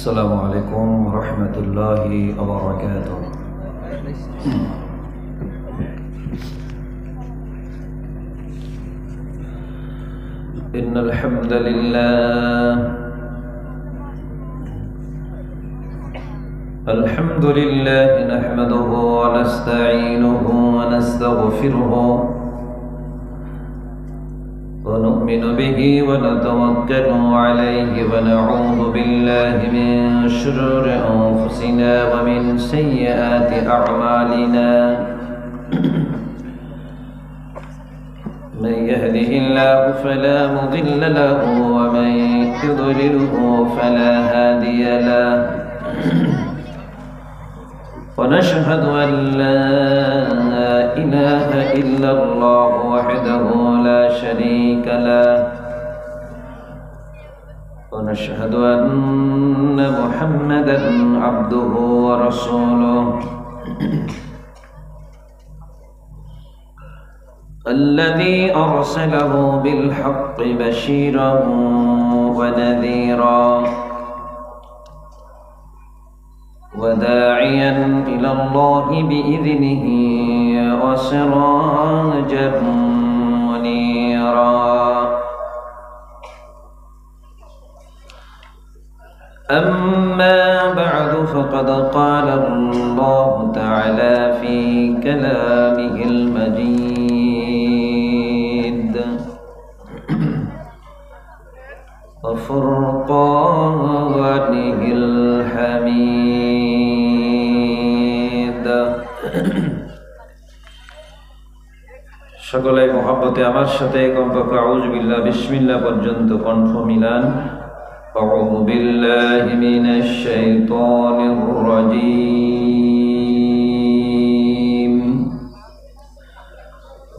السلام عليكم ورحمة الله وبركاته. إن الحمد لله نحمده ونستعينه ونستغفره ونؤمن به ونتوكل عليه ونعوذ بالله من شرور أنفسنا ومن سيئات أعمالنا. من يهده الله فلا مضل له ومن يضلله فلا هادي له. ونشهد أن لا إله إلا الله وحده لا شريك له. ونشهد أن محمدا عبده ورسوله الذي أرسله بالحق بشيرا ونذيرا وداعيا إلى الله بإذنه وسراجا منيرا. أما بعد فقد قال الله تعالى في كلامه المجيد وفرقانه الحميد. সকলে মহব্বতে আমার সাথে কমপক্ষে আউযু বিল্লাহ বিসমিল্লাহ পর্যন্ত কণ্ঠ মিলান। আউযু বিল্লাহি মিনাশ শাইতানির রাজীম।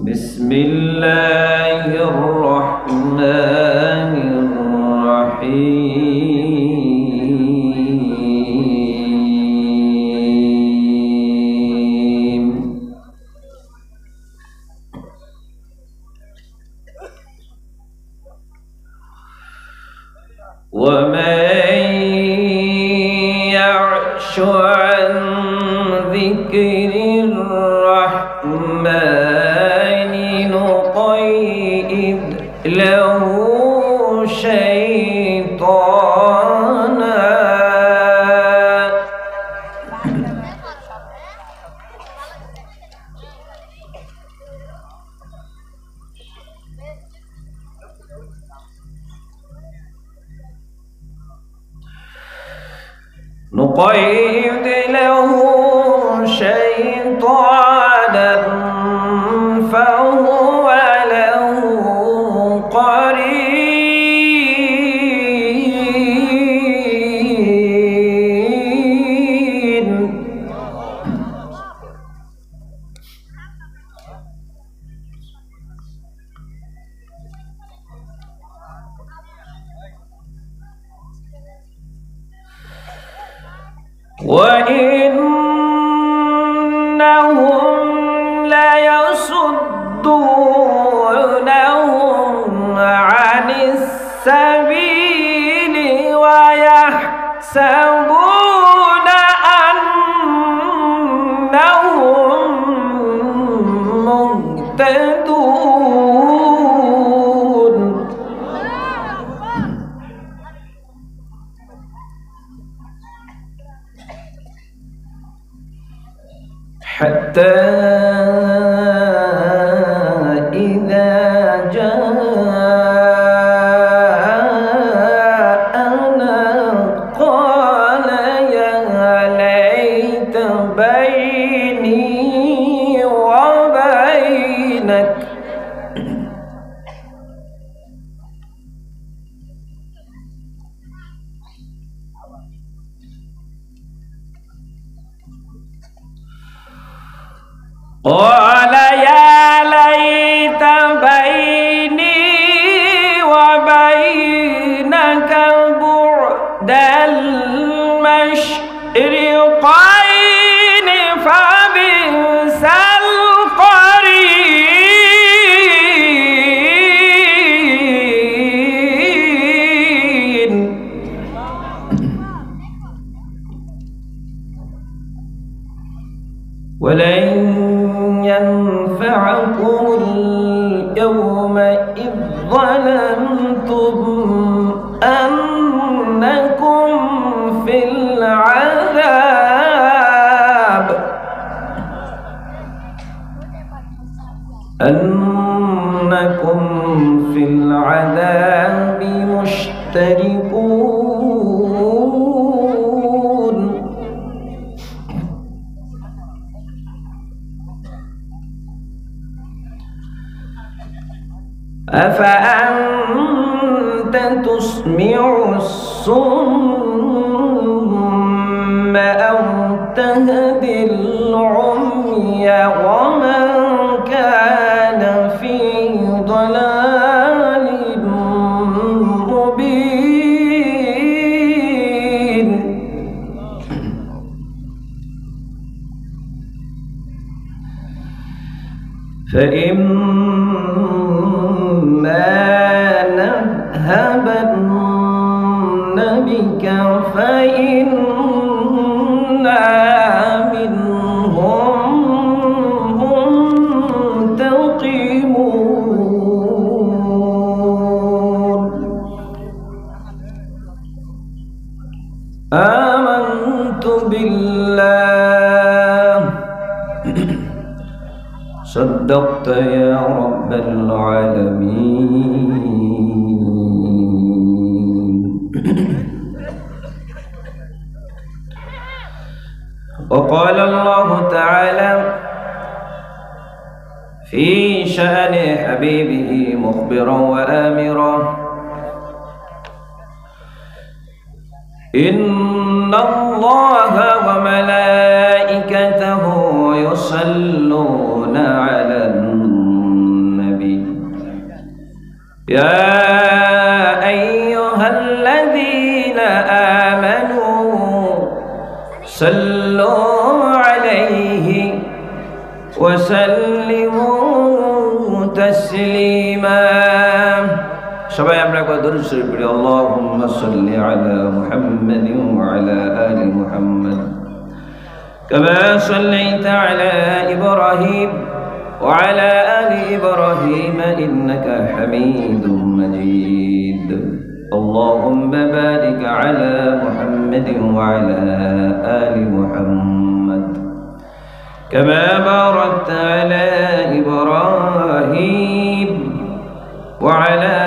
বিসমিল্লাহির রাহমানির রাহিম। ومن يعش عن ذكر الرحمن نقيض له شيطانا نقيض له شيطانا فهو له قرين. وإنهم ليصدونهم عن السبيل ويحسبون أنهم مهتدون. حتى إذا جاءنا قال يا ليت بيني وبينك قال يا ليت بيني وبينك بعد المشرقين فبئس القرين. ولن ينفعكم اليوم إذ ظلمتم أنكم في العذاب مشتركون أفأنت تسمع الصم أو تهدي العمي ومن كان في ضلال مبين فإما نذهبن بك فإنا منهم منتقمون آمنت بالله صدقت يا رب العالمين. وقال الله تعالى في شأن حبيبه مخبرا وآمرا إن الله وملائكته يصلون على النبي يا أيها الذين آمنوا صلوا عليه وسلموا تسليما. সবাই আমরা একবার দরুদ শরীফ পড়ি। আল্লাহুম্মা সাল্লি আলা মুহাম্মাদিন ওয়া আলা আলি মুহাম্মাদ কামা সাল্লাইতা আলা ইব্রাহিম ওয়া আলা আলি ইব্রাহিম ইন্নাকা হামিদুম মাজিদ। আল্লাহুম্মা বারিক আলা মুহাম্মাদিন ওয়া আলা আলি মুহাম্মাদ কামা বারাকতা আলা ইব্রাহিম وعلى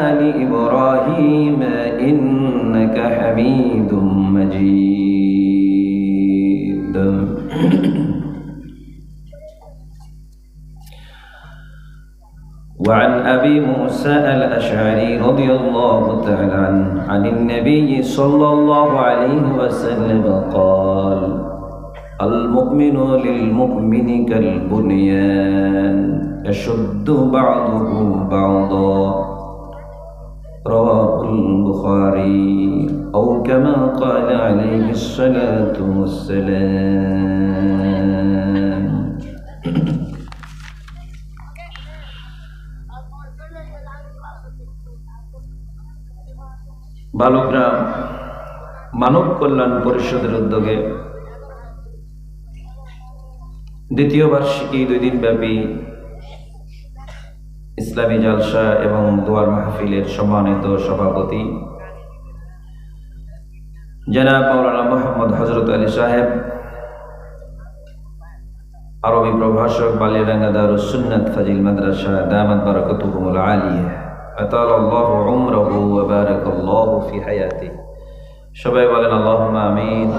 آل إبراهيم إنك حميد مجيد. وعن أبي موسى الأشعري رضي الله تعالى عنه عن النبي صلى الله عليه وسلم قال المؤمن للمؤمن كالبنيان يشد بعضه بعضا رواه البخاري أو كما قال عليه الصلاة والسلام. বালকগ্রাম মানব কল্যাণ পরিষদের উদ্যোগে দ্বিতীয় বার্ষিকী 2 দিন ব্যাপী ইসলামী জালসা এবং দোয়ার মাহফিলের সম্মানিত সভাপতি জনাব মাওলানা মোহাম্মদ হযরত আলী সাহেব, আরবি প্রভাষক, বালিয়াডাঙ্গা দারুস সুন্নাত ফাজিল মাদ্রাসা দামাত বারাকাতুহুমুল আলিয়া, আতালাল্লাহু উমরাহু ওয়া বারাকাল্লাহু ফি হায়াতিহি। সবাই বলেন আল্লাহুম্মা আমিন।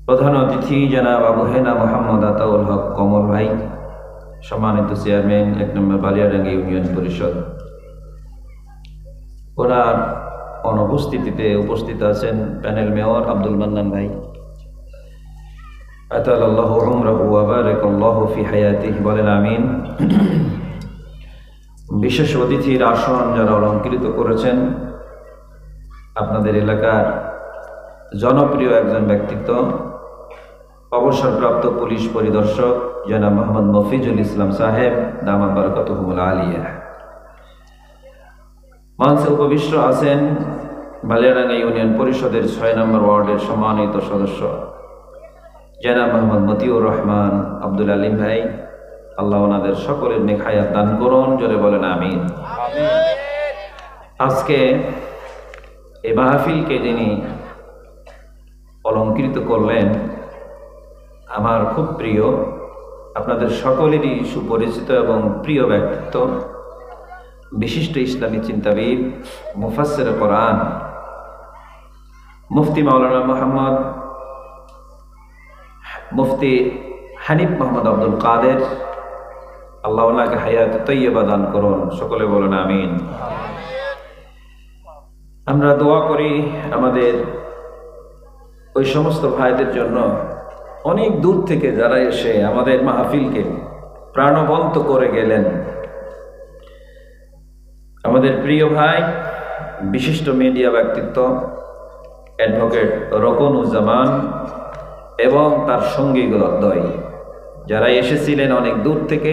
প্রধান অতিথি জনাব আবু হেনা মোহাম্মদ আতাউল হক কমল ভাই, সম্মানিত চেয়ারম্যান 1 নম্বর বালিয়াডাঙ্গা ইউনিয়ন পরিষদ, ওনার অনুপস্থিতিতে উপস্থিত আছেন প্যানেল মেয়র আব্দুল মান্নান ভাই, আতালাল্লাহু উমরাহু ওয়া বারাকাল্লাহু ফি হায়াতিহি, বলেন আমিন। বিশেষ অতিথির আসন যারা অলঙ্কৃত করেছেন, আপনাদের এলাকার জনপ্রিয় একজন ব্যক্তিত্ব, অবসরপ্রাপ্ত পুলিশ পরিদর্শক জনাব মোহাম্মদ মফিজুল ইসলাম সাহেব দামাত বারাকাতুহুমুল আলিয়া। মঞ্চে উপবিষ্ট আছেন বালিয়াডাঙ্গা ইউনিয়ন পরিষদের 6 নম্বর ওয়ার্ডের সম্মানিত সদস্য জনাব মোহাম্মদ মতিউর রহমান আব্দুল আলিম ভাই, আল্লাহ ওনাদের সকলের নেক হায়াত দান করুন, জোরে বলেন আমিন। আজকে এই মাহফিলকে যিনি অলঙ্কৃত করলেন আমার খুব প্রিয়, আপনাদের সকলেরই সুপরিচিত এবং প্রিয় ব্যক্তিত্ব, বিশিষ্ট ইসলামী চিন্তাবিদ, মুফাসসির কোরআন, মুফতি মাওলানা মোহাম্মদ মুফতি হানিফ মোহাম্মদ আব্দুল কাদের, আল্লাহ ওনাকে হায়াত তৈয়বা দান করুন, সকলে বলেন আমিন। আমরা দোয়া করি আমাদের ওই সমস্ত ভাইদের জন্য অনেক দূর থেকে যারা এসে আমাদের মাহফিলকে প্রাণবন্ত করে গেলেন। আমাদের প্রিয় ভাই, বিশিষ্ট মিডিয়া ব্যক্তিত্ব অ্যাডভোকেট রকনুজ্জামান এবং তার সঙ্গী দ্বয়, যারা এসেছিলেন অনেক দূর থেকে,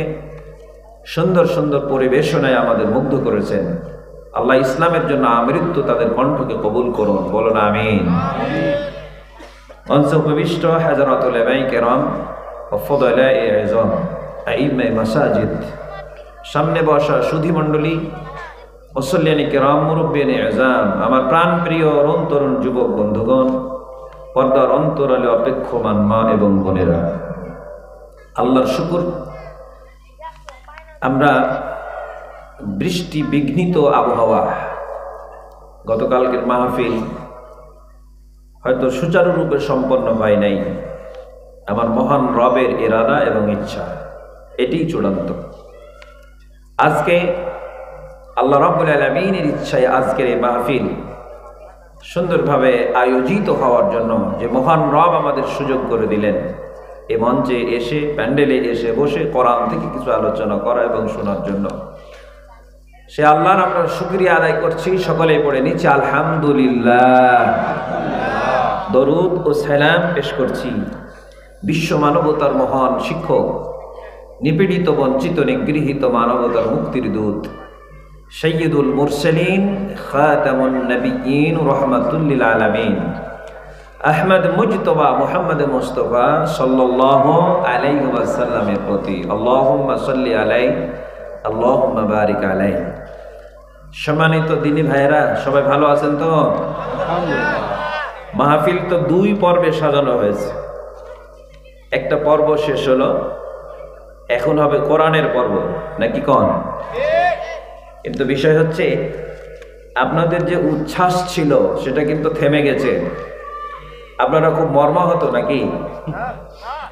সুন্দর সুন্দর পরিবেশনায় আমাদের মুগ্ধ করেছেন। আল্লাহ ইসলামের জন্য আমৃত্যু তাদের কণ্ঠকে কবুল করুন, বলুন আমিন। মঞ্চে উপবিষ্ট হাজারাতুল উলামায়ে কেরাম ও ফুদালায়ে আযম, আইম্মায়ে মাসাজিদ, সামনে বসা সুধী মণ্ডলী, মুসল্লিয়ানে কেরাম, মুরব্বিয়ানে আযম, আমার প্রাণ প্রিয় অরুণ তরুণ যুবক বন্ধুগণ, পর্দার অন্তরালে অপেক্ষমান মা এবং বোনেরা, আল্লাহর শুকর, আমরা বৃষ্টি বিঘ্নিত আবহাওয়া, গতকালকের মাহফিল হয়তো সুচারুরূপে সম্পন্ন হয় নাই, আমার মহান রবের ইরাদা এবং ইচ্ছা, এটিই চূড়ান্ত। আজকে আল্লাহ রাব্বুল আলামিনের ইচ্ছায় আজকের এই মাহফিল সুন্দরভাবে আয়োজিত হওয়ার জন্য যে মহান রব আমাদের সুযোগ করে দিলেন এ মঞ্চে এসে, প্যান্ডেলে এসে বসে কোরআন থেকে কিছু আলোচনা করা এবং শোনার জন্য, সে আল্লাহর আমরা শুকরিয়া আদায় করছি। সকলে পড়ে নিচ্ছে আলহামদুলিল্লাহ। দরুদ ও সালাম পেশ করছি বিশ্ব মানবতার মহান শিক্ষক, নিপীড়িত বঞ্চিত নিগৃহীত মানবতার মুক্তির দূত, সাইয়্যিদুল মুরসালিন, খাতামুন নবিয়্যিন, রাহমাতুল লিল আলামিন, আহমদ মুজতবা মুহাম্মদ মুস্তাফা সাল্লাল্লাহু আলাইহি ওয়াসাল্লামের প্রতি আল্লাহুম্মা সাল্লি আলাইহি আল্লাহুম্মা বারিক আলাইহি। সম্মানিত দিনী ভাইয়েরা, সবাই ভালো আছেন তো? মাহফিল তো 2 পর্বে সাজানো হয়েছে। একটা পর্ব শেষ হলো, এখন হবে কোরআনের পর্ব, নাকি কোন? কিন্তু বিষয় হচ্ছে আপনাদের যে উচ্ছ্বাস ছিল সেটা কিন্তু থেমে গেছে। আপনারা খুব মর্মাহত নাকি?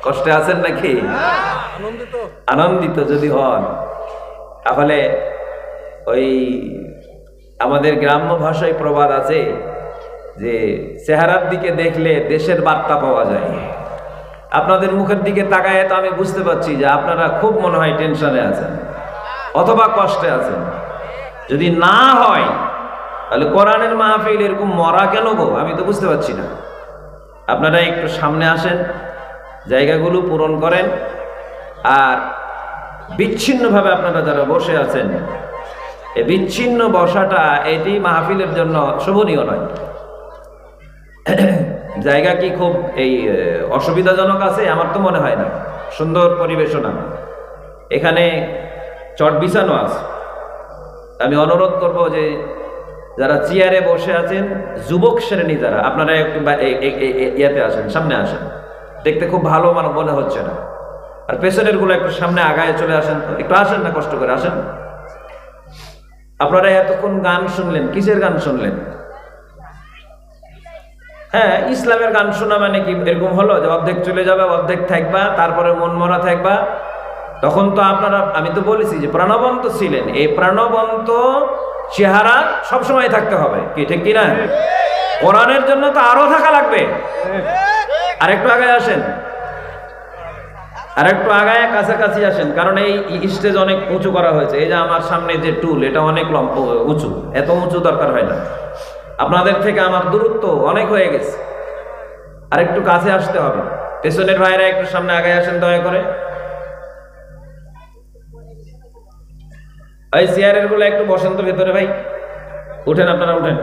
কষ্টে আছেন নাকি? আনন্দিত যদি হন তাহলে ওই আমাদের গ্রাম্য ভাষায় প্রবাদ আছে যে চেহারার দিকে দেখলে দেশের বার্তা পাওয়া যায়। আপনাদের মুখের দিকে তাকায় তো আমি বুঝতে পারছি যে আপনারা খুব মনে হয় টেনশনে আছেন অথবা কষ্টে আছেন। যদি না হয় তাহলে কোরআনের মাহফিল এরকম মরা কেন গো? আমি তো বুঝতে পারছি না। আপনারা একটু সামনে আসেন, জায়গাগুলো পূরণ করেন, আর বিচ্ছিন্নভাবে আপনারা যারা বসে আছেন, এই বিচ্ছিন্ন বসাটা এটি মাহফিলের জন্য শোভনীয় নয়। জায়গা কি খুব এই অসুবিধাজনক আছে? আমার তো মনে হয় না। সুন্দর পরিবেশনা, এখানে চট বিছানো আছে। আমি অনুরোধ করব যে যারা চেয়ারে বসে আছেন, যুবক শ্রেণী যারা, আপনারা একটু ইয়াতে আসেন, সামনে আসেন, দেখতে খুব ভালো মনে হচ্ছে না। আর পেছনের গুলো একটু সামনে আগায় চলে আসেন, একটু আসেন না, কষ্ট করে আসেন। আপনারা এতক্ষণ গান শুনলেন, কিসের গান শুনলেন? হ্যাঁ, ইসলামের গান শোনা মানে কি এরকম হলো যে অর্ধেক চলে যাবে, অর্ধেক থাকবা, তারপরে মন মরা থাকবা? তখন তো আপনারা, আমি তো বলেছি যে প্রাণবন্ত ছিলেন, এই প্রাণবন্ত চেহারা সবসময় থাকতে হবে, কি ঠিক কিনা? কোরআনের জন্য তো আরো থাকা লাগবে। আর একটু আগায় আসেন, আর একটু আগায় কাছাকাছি আসেন, কারণ এই স্টেজ অনেক উঁচু করা হয়েছে। এই যে আমার সামনে যে টুল, এটা অনেক উঁচু, এত উঁচু দরকার হয় না। আপনাদের থেকে আমার দূরত্ব অনেক হয়ে গেছে, আর একটু কাছে আসতে হবে। পেছনের ভাইরা একটু সামনে আগায় আসেন দয়া করে। ওই চেয়ারের গুলো একটু বসেন তো ভেতরে, ভাই উঠেন, আপনারা উঠেন।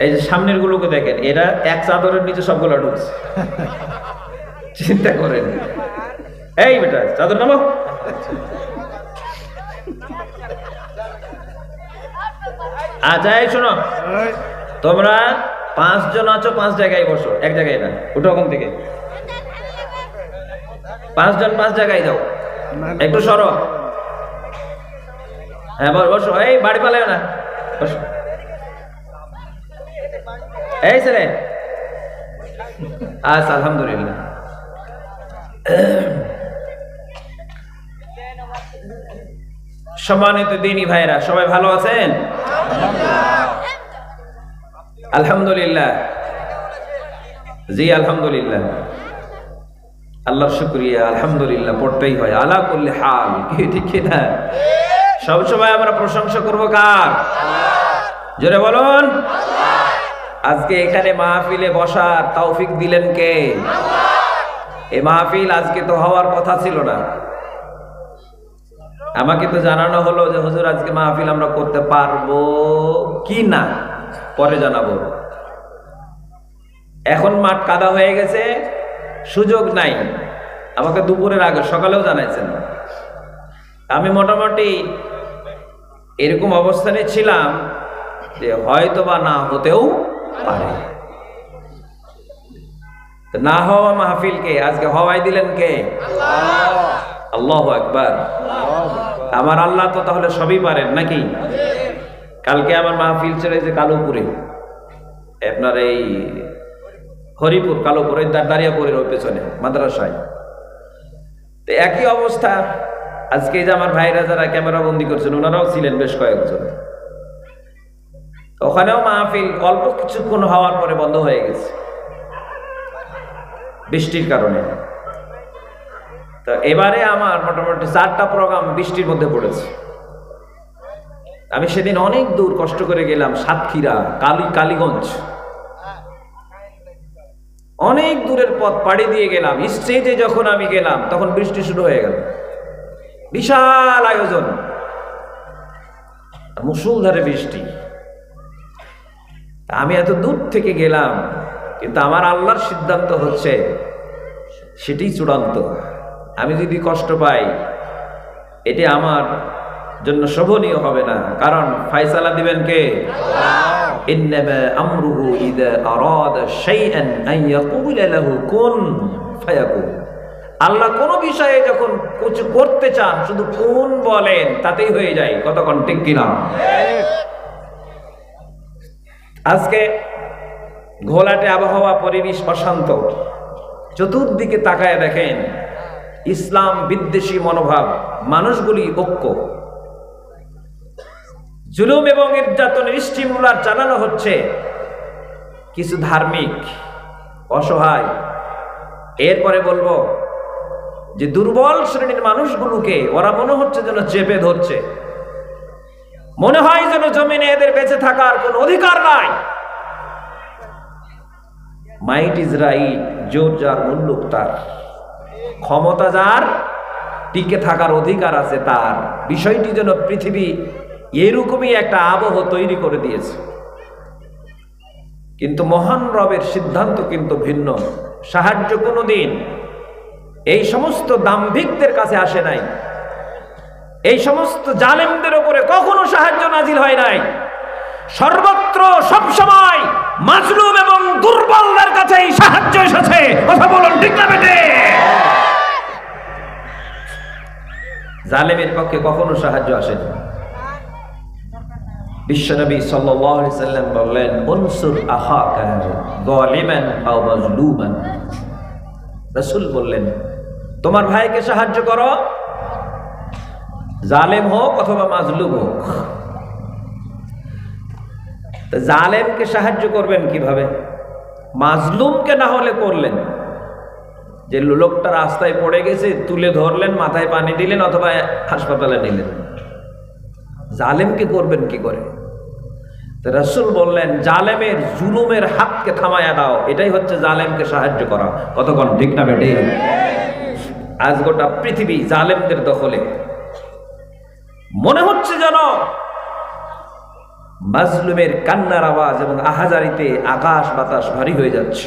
এই যে সামনের গুলোকে দেখেন, এরা এক চাদরের নিচে সবগুলো ঢুকছে। চিন্তা করেন, এই বেটা চাদর নামো। আচ্ছা এই শোনো, তোমরা 5 জন আছো, 5 জায়গায় বসো, এক জায়গায় না, উঠো ওখান থেকে। 5 জন 5 জায়গায় যাও, একটু সরো। হ্যাঁ বসো, এই বাড়ি পালায় না, বসো। এই ছেলে, আচ্ছা আলহামদুলিল্লাহ। সম্মানিত দিনী ভাইরা, সবাই ভালো আছেন? আলহামদুলিল্লাহ। জি আলহামদুলিল্লাহ, আল্লাহর শুকরিয়া, আলহামদুলিল্লাহ পড়তেই হয় আলা কুল্লি হাল, কি ঠিক না? সব সময় আমরা প্রশংসা করব কার? জোরে বলুন। আজকে এখানে মাহফিলে বসার তৌফিক দিলেন কে? এই মাহফিল আজকে তো হওয়ার কথা ছিল না। আমাকে তো জানানো হলো যে হুজুর আজকে মাহফিল আমরা করতে পারবো কি না পরে জানাবো। এখন মাঠ কাদা হয়ে গেছে, সুযোগ নাই। আমাকে দুপুরের আগে, সকালেও জানাইছেন। আমি মোটামুটি এরকম অবস্থানে ছিলাম যে হয়তো বা না হতেও পারে। না হওয়া মাহফিলকে আজকে হওয়াই দিলেন কে? আল্লাহু আকবার। আমার আল্লাহ তো তাহলে সবই পারেন নাকি? কালকে আমার মাহফিল ছেড়ে যে কালোপুরে, আপনার এই হরিপুর কালোপুর, দাঁড়িয়াপুরের ওই পেছনে মাদ্রাসায়, তো একই অবস্থা। আজকে যে আমার ভাইরা যারা ক্যামেরা বন্দি করছেন ওনারাও ছিলেন বেশ কয়েকজন। ওখানেও মাহফিল অল্প কিছুক্ষণ হওয়ার পরে বন্ধ হয়ে গেছে বৃষ্টির কারণে। তো এবারে আমার মোটামুটি 4টা প্রোগ্রাম বৃষ্টির মধ্যে পড়েছে। আমি সেদিন অনেক দূর কষ্ট করে গেলাম, সাতক্ষীরা, কালীগঞ্জ, অনেক দূরের পথ পাড়ি দিয়ে গেলাম। স্টেজে যখন আমি গেলাম তখন বৃষ্টি শুরু হয়ে গেল। বিশাল আয়োজন, মুষলধারে বৃষ্টি। আমি এত দূর থেকে গেলাম, কিন্তু আমার আল্লাহর সিদ্ধান্ত হচ্ছে সেটাই চূড়ান্ত। আমি যদি কষ্ট পাই এটি আমার জন্য শোভনীয় হবে না, কারণ ফায়সালা দিবেন কে? ইন্নামা আমরুহু ইযা আরাদা শাইআন আন ইয়াকুলা লাহু কুন ফায়াকুন। আল্লাহ কোন বিষয়ে যখন কিছু করতে চান শুধু কুন বলেন, তাতেই হয়ে যায়। কতক্ষণ ঠিক কিনা? আজকে ঘোলাটে আবহাওয়া, পরিবেশ অশান্ত। চতুর্দিকে তাকায় দেখেন ইসলাম বিদ্বেষী মনোভাব, মানুষগুলি ঐক্য। জুলুম এবং নির্যাতনের স্টিমুলার চালানো হচ্ছে কিছু ধার্মিক অসহায়। এরপরে বলবো যে দুর্বল শ্রেণীর মানুষগুলোকে ওরা মনে হচ্ছে যেন চেপে ধরছে, মনে হয় যেন জমিনে এদের বেঁচে থাকার কোনো অধিকার নাই। মাইট ইজ রাইট, জোর যার মুল্লুক তার, ক্ষমতা যার টিকে থাকার অধিকার আছে তার। বিষয়টি যেন পৃথিবী এরকমই একটা আবহ তৈরি করে দিয়েছে। কিন্তু মহান রবের সিদ্ধান্ত কিন্তু ভিন্ন। সাহায্য কোনোদিন এই সমস্ত দাম্ভিকদের কাছে আসে নাই, এই সমস্ত জালেমদের উপরে কখনো সাহায্য নাজিল হয় নাই। সর্বত্র সবসময় মাজলুম এবং দুর্বলদের কাছেই সাহায্য এসেছে। কথা বলুন ঠিক না বেটে? জালেমের পক্ষে কখনো সাহায্য আসেনি। বিশ্বনবী সাল্লাল্লাহু আলাইহি সাল্লাম বললেন, উনসুর আখাকা যালিমান আও মাজলুমান। রাসূল বললেন, তোমার ভাইকে সাহায্য করো, জালেম হোক অথবা মাজলুম হোক। জালেমকে সাহায্য করবেন কিভাবে? মাজলুমকে না হলে করলেন যে লোকটা রাস্তায় পড়ে গেছে, তুলে ধরলেন, মাথায় পানি দিলেন অথবা হাসপাতালে নিলেন। জালেমকে করবেন কি করে? রাসূল বললেন, জালেমের জুলুমের হাতকে থামায়া দাও। এটাই হচ্ছে জালেমকে সাহায্য করা। কতক্ষণ ঠিক না বেটে? আজ গোটা পৃথিবী জালেমদের দখলে। মনে হচ্ছে যেন মাজলুমের কান্নার আওয়াজ এবং আহাজারিতে আকাশ বাতাস ভারী হয়ে যাচ্ছে।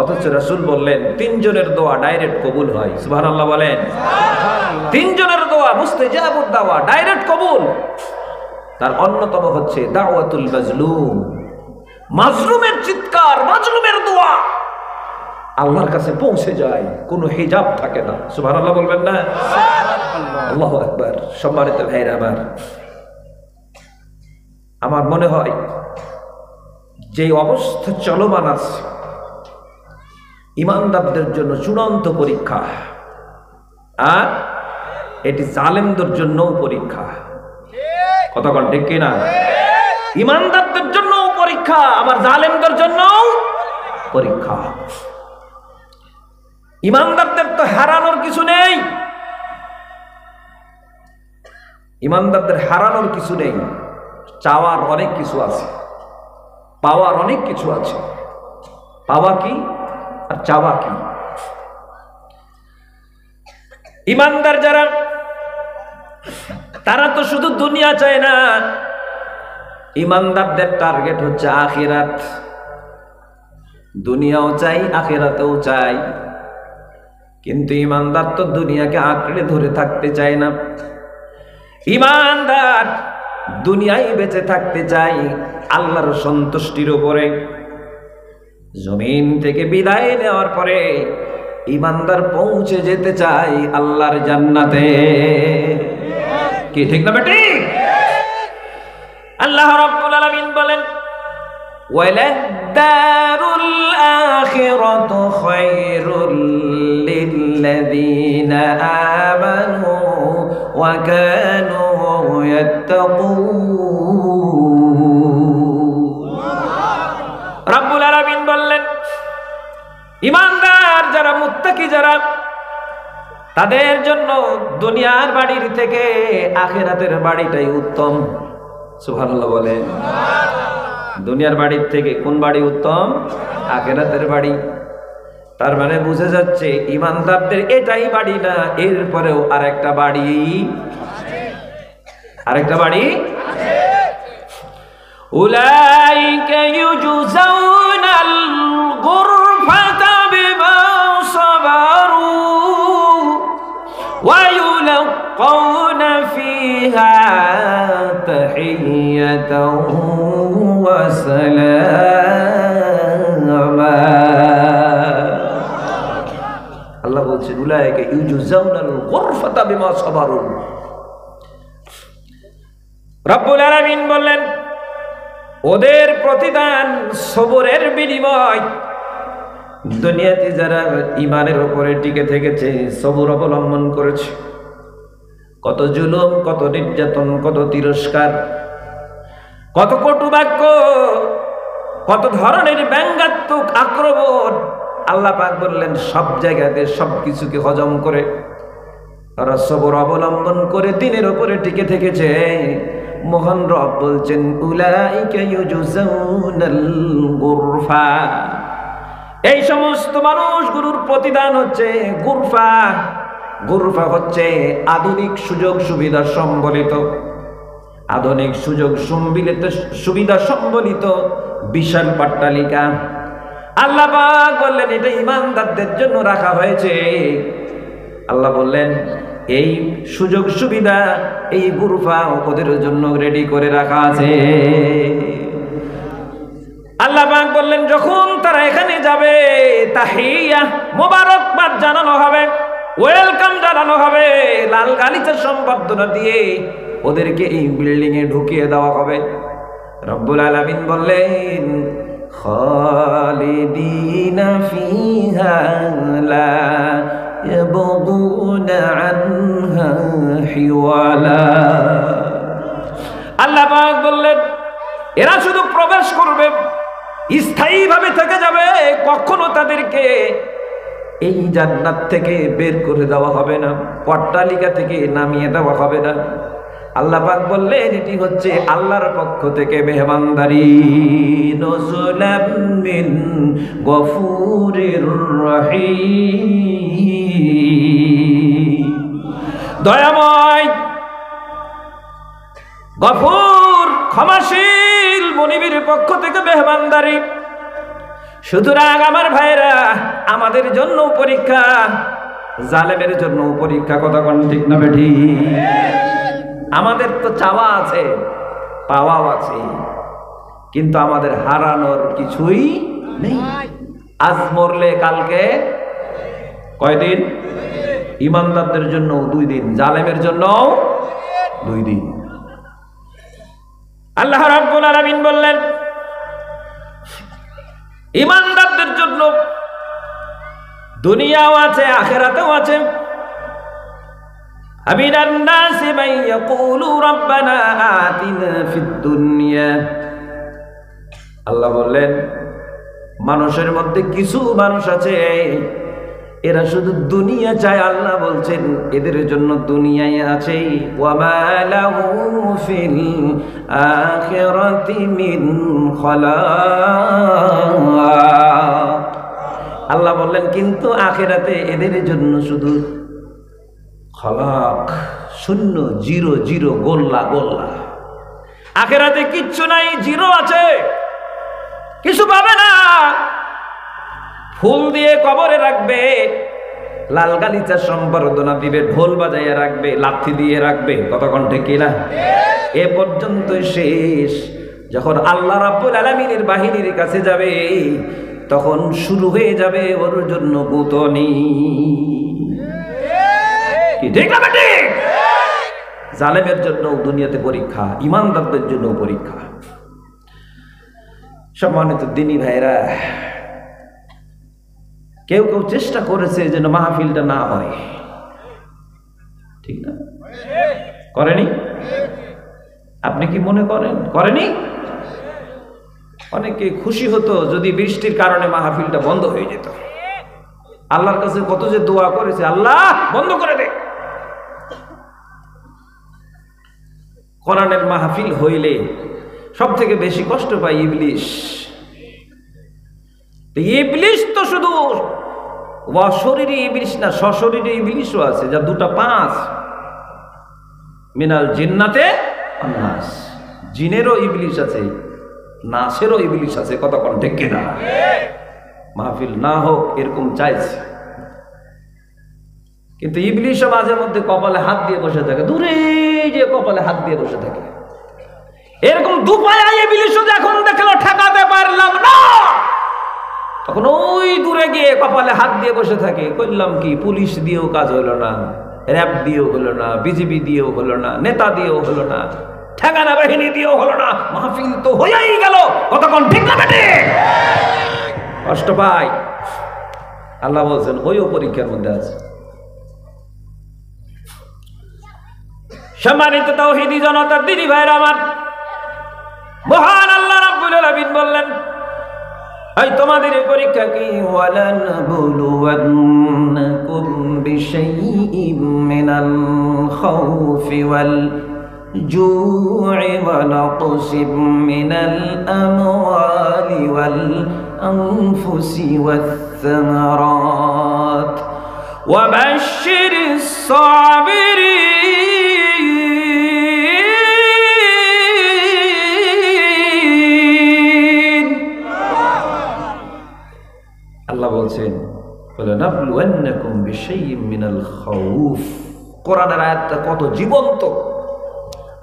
অথচ রাসূল বললেন তিনজনের দোয়া ডাইরেক্ট কবুল হয়। সুবহানাল্লাহ বলেন। তিনজনের দোয়া মুস্তাজাবুদ দাওয়া ডাইরেক্ট কবুল। তার অন্যতম হচ্ছে দাওয়াতুল মাজলুম, মাজলুমের চিৎকার, মাজলুমের দোয়া আল্লাহর কাছে পৌঁছে যায়, কোনো হিজাব থাকে না। সুবহানাল্লাহ বলবেন না? আল্লাহু আকবার। সম্মানিত ভাইরা আমার মনে হয় যে অবস্থা চলমান আছে ইমানদারদের জন্য চূড়ান্ত পরীক্ষা, আর এটি জালেমদের জন্যও পরীক্ষা। কতক্ষণ ঠিক কিনা? ইমানদারদের জন্যও পরীক্ষা, আবার জালেমদের জন্যও পরীক্ষা। ইমানদারদের তো হারানোর কিছু নেই, ইমানদারদের হারানোর কিছু নেই, চাওয়ার অনেক কিছু আছে, পাওয়ার অনেক কিছু আছে। পাওয়া কি আর চাওয়া কি? ইমানদার যারা তারা তো শুধু দুনিয়া চায় না, ইমানদারদের টার্গেট হচ্ছে আখিরাত। দুনিয়াও চাই, আখিরাতেও চাই, কিন্তু ইমানদার তো দুনিয়াকে আঁকড়ে ধরে থাকতে চায় না। ইমানদার দুনিয়ায় বেঁচে থাকতে চাই আল্লাহর সন্তুষ্টির উপরে। জমিন থেকে বিদায় নেওয়ার পরে ইমানদার পৌঁছে যেতে চাই আল্লাহর জান্নাতে। কি ঠিক না বেটি? আল্লাহ রাব্বুল আলামিন বলেন ওয়ালাদ-দারুল আখিরাতু খায়রুল লিল্লাযীনা আমানু ওয়া কানু ইয়াত্তাকুন। রাব্বুল আলামিন বললেন ইমানদার যারা, মুত্তাকি যারা, তাদের জন্য দুনিয়ার বাড়ির থেকে আখিরাতের বাড়িটাই উত্তম। সুবহানাল্লাহ বলেন। দুনিয়ার বাড়ির থেকে কোন বাড়ি উত্তম? আখিরাতের বাড়ি। তার মানে বুঝে যাচ্ছে ইমানদারদের এটাই বাড়ি না, এরপরেও আরেকটা বাড়ি, আরেকটা বাড়ি। উলাইকা ইউজজাউনাল গুরফাতা বিমা সাবারু ওয়া ইউলাক্কাউনা ফিহা তাহিয়াতাও ওয়া সালামা। আল্লাহ বলছেন উলাইকা ইউজজাউনাল গুরফাতা বিমা সাবারু। রব্বুল আলামিন বললেন ওদের প্রতিদান সবরের বিনিময়। দুনিয়াতে যারা ঈমানের উপরে টিকে থেকেছে, সবর অবলম্বন করেছে, কত জুলুম, কত নির্যাতন, কত তিরস্কার, কত কটু বাক্য, কত ধরনের ব্যঙ্গাত্মক আক্রমণ, আল্লাহ পাক বললেন সব জায়গাতে সবকিছুকে হজম করে তারা সবর অবলম্বন করে দিনের উপরে টিকে থেকেছে। মহান রব বলছেন উলাইকা ইউজজাউনাল গুরফা। এই সমস্ত মানুষগুলোর প্রতিদান হচ্ছে গুরফা। গুরফা হচ্ছে আধুনিক সুযোগ সুবিধা সম্বলিত, আধুনিক সুবিধা সম্বলিত বিশাল পাট্টালিকা। আল্লাহ পাক বললেন এটা ইমানদারদের জন্য রাখা হয়েছে। আল্লাহ বললেন এই সুযোগ সুবিধা, এই গুরফা ওদের জন্য রেডি করে রাখা আছে। আল্লাহ পাক বললেন যখন তারা এখানে যাবে তাহিয়া, মোবারকবাদ জানানো হবে, ওয়েলকাম জানানো হবে, লাল গালিচা সম্বর্ধনা দিয়ে ওদেরকে এই বিল্ডিং এ ঢুকিয়ে দেওয়া হবে। রব্বুল আলামিন বললেন খালিদিনা ফিহা লা ইয়াবগুনা আনহা হিওয়ালা। আল্লাহ পাক বললেন এরা শুধু প্রবেশ করবে, স্থায়ীভাবে থেকে যাবে, কখনো তাদেরকে এই জান্নাত থেকে বের করে দেওয়া হবে না, অট্টালিকা থেকে নামিয়ে দেওয়া হবে না। আল্লাহ পাক বললেন এটি হচ্ছে আল্লাহর পক্ষ থেকে মেহমানদারি। নজুলাম মিন গফুরির রহিম। দয়াময় গফুর ক্ষমাশীল মনিবের পক্ষ থেকে মেহমানদারি। সুতরাং আমার ভাইরা, আমাদের জন্য পরীক্ষা, জালেমের জন্য পরীক্ষা। কথা কোন ঠিক না বেঠি? আমাদের তো চাওয়া আছে, পাওয়াও আছে, কিন্তু আমাদের হারানোর কিছুই নেই। আজ মরলে কালকে কয়দিন? ইমানদারদের জন্য 2 দিন, জালেমের জন্য 2 দিন। আল্লাহ রাব্বুল আলামিন বললেন ইমানদারদের জন্য দুনিয়াও আছে, আখিরাতেও আছে। আমিনান নাসি মান ইয়াকুলু রাব্বানা আতিনা ফিদ দুনিয়া। আল্লাহ বললেন মানুষের মধ্যে কিছু মানুষ আছে এরা শুধু দুনিয়া চায়। আল্লাহ বলছেন এদের জন্য দুনিয়ায় আছে। ওয়া মা লাহু ফিল আখিরাতি মিন খালাক। আল্লাহ বললেন কিন্তু আখিরাতে এদের জন্য শুধু খালাক, শূন্য, জিরো জিরো, গোল্লা গোল্লা। আখিরাতে কিচ্ছু নাই, জিরো আছে, কিছু পাবে না। ফুল দিয়ে কবরে রাখবে, লাল গালিচা সম্বর্ধনা দিবে, ঢোল বাজাইয়া রাখবে, লাঠি দিয়ে রাখবে। কতক্ষণ ঠিক কিনা? এ পর্যন্ত শেষ। যখন আল্লাহ রাব্বুল আলামিনের বাহিনীর কাছে যাবে তখন শুরু হয়ে যাবে ওর জন্য গুতনি। কি ঠিক না ঠিক? জালেমের জন্য দুনিয়াতে পরীক্ষা, ইমানদারদের জন্য পরীক্ষা। সম্মানিত দিনী ভাইরা, কেউ কেউ চেষ্টা করেছে যেন মাহফিলটা না হয়, ঠিক না? করেনি? আপনি কি মনে করেন করেনি? অনেকে খুশি হতো যদি বৃষ্টির কারণে মাহফিলটা বন্ধ হয়ে যেত। আল্লাহর কাছে কত যে দোয়া করেছে, আল্লাহ বন্ধ করে দে। কোরআনের মাহফিল হইলে সব থেকে বেশি কষ্ট পায় ইবলিশ। ইবলিশ তো শুধু অশরীরী ইবলিশ না, সশরীরী ইবলিশও আছে, যার 2টা 5। মিনাল জিন্নাতে ওয়ান নাস। জিনেরও ইবলিশ আছে, নাসেরও ইবলিশ আছে। কতক্ষণ ঠিক কিনা? মাহফিল না হোক এরকম চাইছে, কিন্তু ইবলিশও মাঝে মধ্যে কপালে হাত দিয়ে বসে থাকে, দূরে যে কপালে হাত দিয়ে বসে থাকে। এরকম দুপায়া ইবলিশও যখন দেখলো ঠেকাতে পারলাম না, তখন ওই দূরে গিয়ে কপালে হাত দিয়ে বসে থাকে। করলাম কি, পুলিশ দিয়েও কাজ হলো না, র্যাব দিয়েও হলো না, বিজিবি দিয়েও হলো না, নেতা দিয়েও হলো না, ঠেকানা বাহিনী দিয়েও হলো না, মাহফিল তো হয়েই গেল। কতক্ষণ ঠিক না বেটে? কষ্ট পাই। আল্লাহ বলছেন ওইও পরীক্ষার মধ্যে আছে। সম্মানিত তাওহীদি জনতা, দিনী ভাইরা আমার, মহান আল্লাহ রাব্বুল আলামিন বললেন এই তোমাদের পরীক্ষা কি? ওয়ালানবুলুওয়ান্নাকুম বিশাইইম মিনাল খাউফি ওয়াল জু'i ওয়া নাকসিম মিনাল আমওয়ালি ওয়াল আনফুসি ওয়াস সামারাত ওয়া বাশশিরিস সাবিরিন। আল্লাহ বলছেন ওয়ালানাবলুওয়ান্নাকুম বিশাইইম মিনাল খাউফ। কোরআনের আয়াতটা কত জীবন্ত!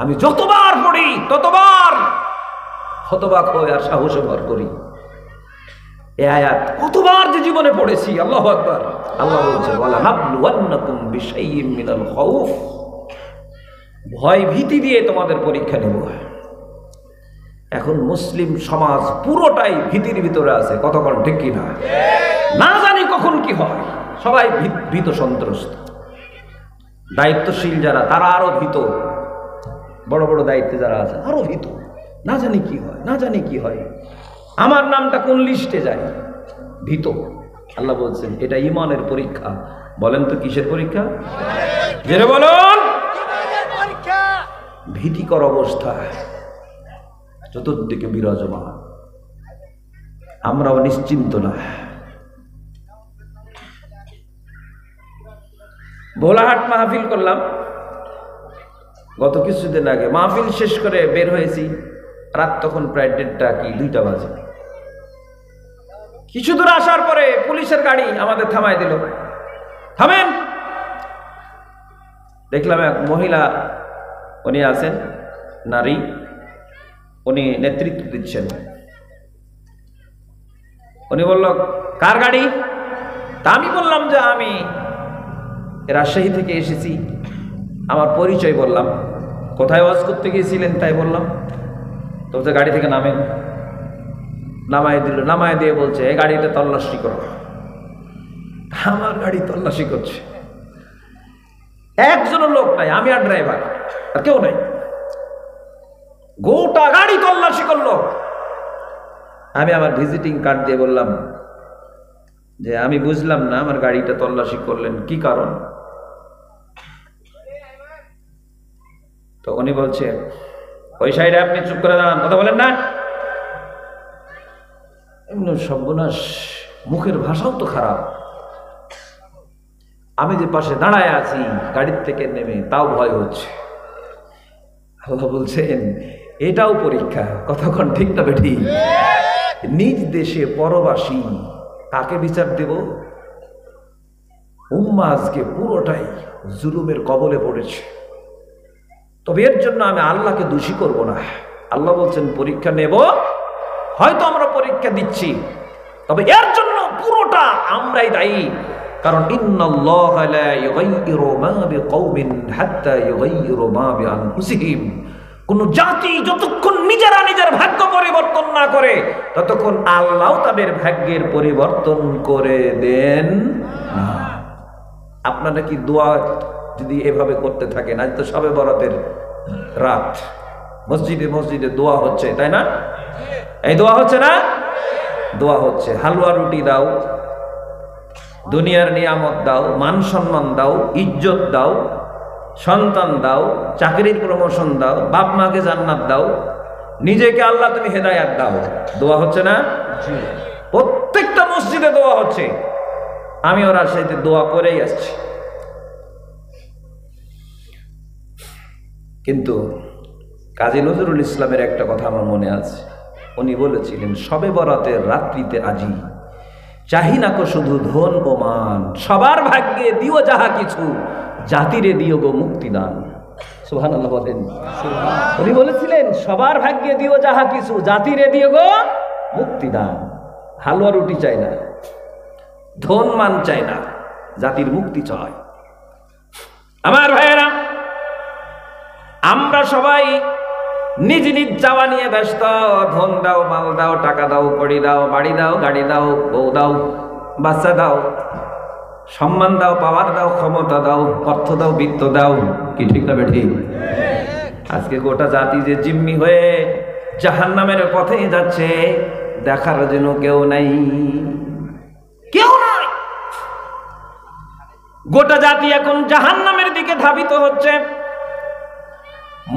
আমি যতবার পড়ি ততবার হতবাক হই আর সাহসে ভর করি। এই আয়াত কতবার যে জীবনে পড়েছি। আল্লাহু আকবার। আল্লাহ বলছেন ওয়ালানাবলুওয়ান্নাকুম বিশাইইম মিনাল খাউফ। ভয় ভীতি দিয়ে তোমাদের পরীক্ষা নেব। এখন মুসলিম সমাজ পুরোটাই ভীতির ভিতরে আছে। কতক্ষণ ঠিক কিনা? না জানি কখন কি হয়, সবাই ভীত সন্ত্রস্ত। দায়িত্বশীল যারা তারা আরো ভীত, বড় বড় দায়িত্বে যারা আছে আরো ভীত। না জানি কি হয়, না জানি কি হয়, আমার নামটা কোন লিস্টে যায়, ভীত। আল্লাহ বলছেন এটা ঈমানের পরীক্ষা। বলেন তো কিসের পরীক্ষা? জেনে বলুন। ভীতিকর অবস্থা চতুর্দিকে বিরাজমান, আমরাও নিশ্চিন্ত না। ভোলাহাট মাহফিল করলাম গত কিছুদিন আগে। মাহফিল শেষ করে বের হয়েছি, রাত তখন প্রায় 1:30 কি 2টা বাজে। কিছু দূর আসার পরে পুলিশের গাড়ি আমাদের থামায় দিল। থামেন। দেখলাম এক মহিলা, উনি আছেন নারী, উনি নেতৃত্ব দিচ্ছেন। উনি বলল, কার গাড়ি? তা আমি বললাম যে আমি রাজশাহী থেকে এসেছি। আমার পরিচয় বললাম, কোথায় ওয়াজ করতে গিয়েছিলেন তাই বললাম। তো গাড়ি থেকে নামেন। নামায় দিল। নামায় দিয়ে বলছে, এই গাড়িটা তল্লাশি করো। আমার গাড়ি তল্লাশি করছে, একজনও লোক নাই, আমি আর ড্রাইভার, আর কেউ নাই। গোটা গাড়ি তল্লাশি করলো। আমি আমার ভিজিটিং কার্ড দিয়ে বললাম যে আমি বুঝলাম না, আমার গাড়িটা তল্লাশি করলেন, কি কারণ? তো উনি বলছে, ওই সাইডে আপনি চুপ করে দাঁড়ান, কথা বলেন না। এমনি সর্বনাশ, মুখের ভাষাও তো খারাপ। আমি যে পাশে দাঁড়ায় আছি গাড়ির থেকে নেমে, তাও ভয় হচ্ছে। আল্লাহ বলছেন, এটাও পরীক্ষা। কতক্ষণ ঠিক না বেঠি? নিজ দেশে পরবাসী, কাকে বিচার দেব? উম্মাহ আজকে পুরোটাই জুলুমের কবলে পড়েছে। তবে এর জন্য আমি আল্লাহকে দোষী করব না। আল্লাহ বলছেন পরীক্ষা নেব, হয়তো আমরা পরীক্ষা দিচ্ছি, তবে এর জন্য পুরোটা আমরাই দায়ী। কারণ ইন্নাল্লাহা লা ইউগাইয়িরু মা বিকওমিন হাত্তা ইউগাইয়িরু মা বিআনফুসিহিম। কোন জাতি যতক্ষণ নিজেরা নিজের ভাগ্য পরিবর্তন না করে, ততক্ষণ আল্লাহ তাদের ভাগ্যের পরিবর্তন করে দেন না। আপনারা কি দোয়া যদি এভাবে করতে থাকেন, আজ তো শবে বরাতের রাত, মসজিদে মসজিদে দোয়া হচ্ছে, তাই না? এই দোয়া হচ্ছে না? দোয়া হচ্ছে, হালুয়া রুটি দাও, দুনিয়ার নিয়ামত দাও, মান সম্মান দাও, ইজ্জত দাও, সন্তান দাও, চাকরির প্রমোশন দাও, বাপ মাকে জান্নাত দাও, নিজেকে আল্লাহ তুমি হেদায়াত দাও। দোয়া হচ্ছে না? প্রত্যেকটা মসজিদে দোয়া হচ্ছে। আমি ওরা সাথে দোয়া করেই আসছি। কিন্তু কাজী নজরুল ইসলামের একটা কথা আমার মনে আছে। উনি বলেছিলেন, শবে বরাতের রাত্রিতে আজি চাহি না কো শুধু ধন ও মান, সবার ভাগ্যে দিও যাহা কিছু, জাতিরে দিও গো মুক্তিদান। সুবহানাল্লাহ বলেন। উনি বলেছিলেন, সবার ভাগ্যে দিও যাহা কিছু, জাতিরে দিও গো মুক্তিদান। হালুয়া রুটি চাই না, ধন মান চাই না, জাতির মুক্তি চাই। আমার ভাইয়েরা, আমরা সবাই নিজ নিজ চাওয়া নিয়ে ব্যস্ত। ধন দাও, মাল দাও, টাকা দাও, কড়ি দাও, বাড়ি দাও, গাড়ি দাও, বউ দাও, বাচ্চা দাও, সম্মান দাও, পাওয়ার দাও, ক্ষমতা দাও, অর্থ দাও, বৃত্ত দাও। কি ঠিক না বেঠিক? আজকে গোটা জাতি যে জিম্মি হয়ে জাহান্নামের পথে যাচ্ছে, দেখার জন্য কেউ নাই, কেউ নাই। গোটা জাতি এখন জাহান্নামের দিকে ধাবিত হচ্ছে।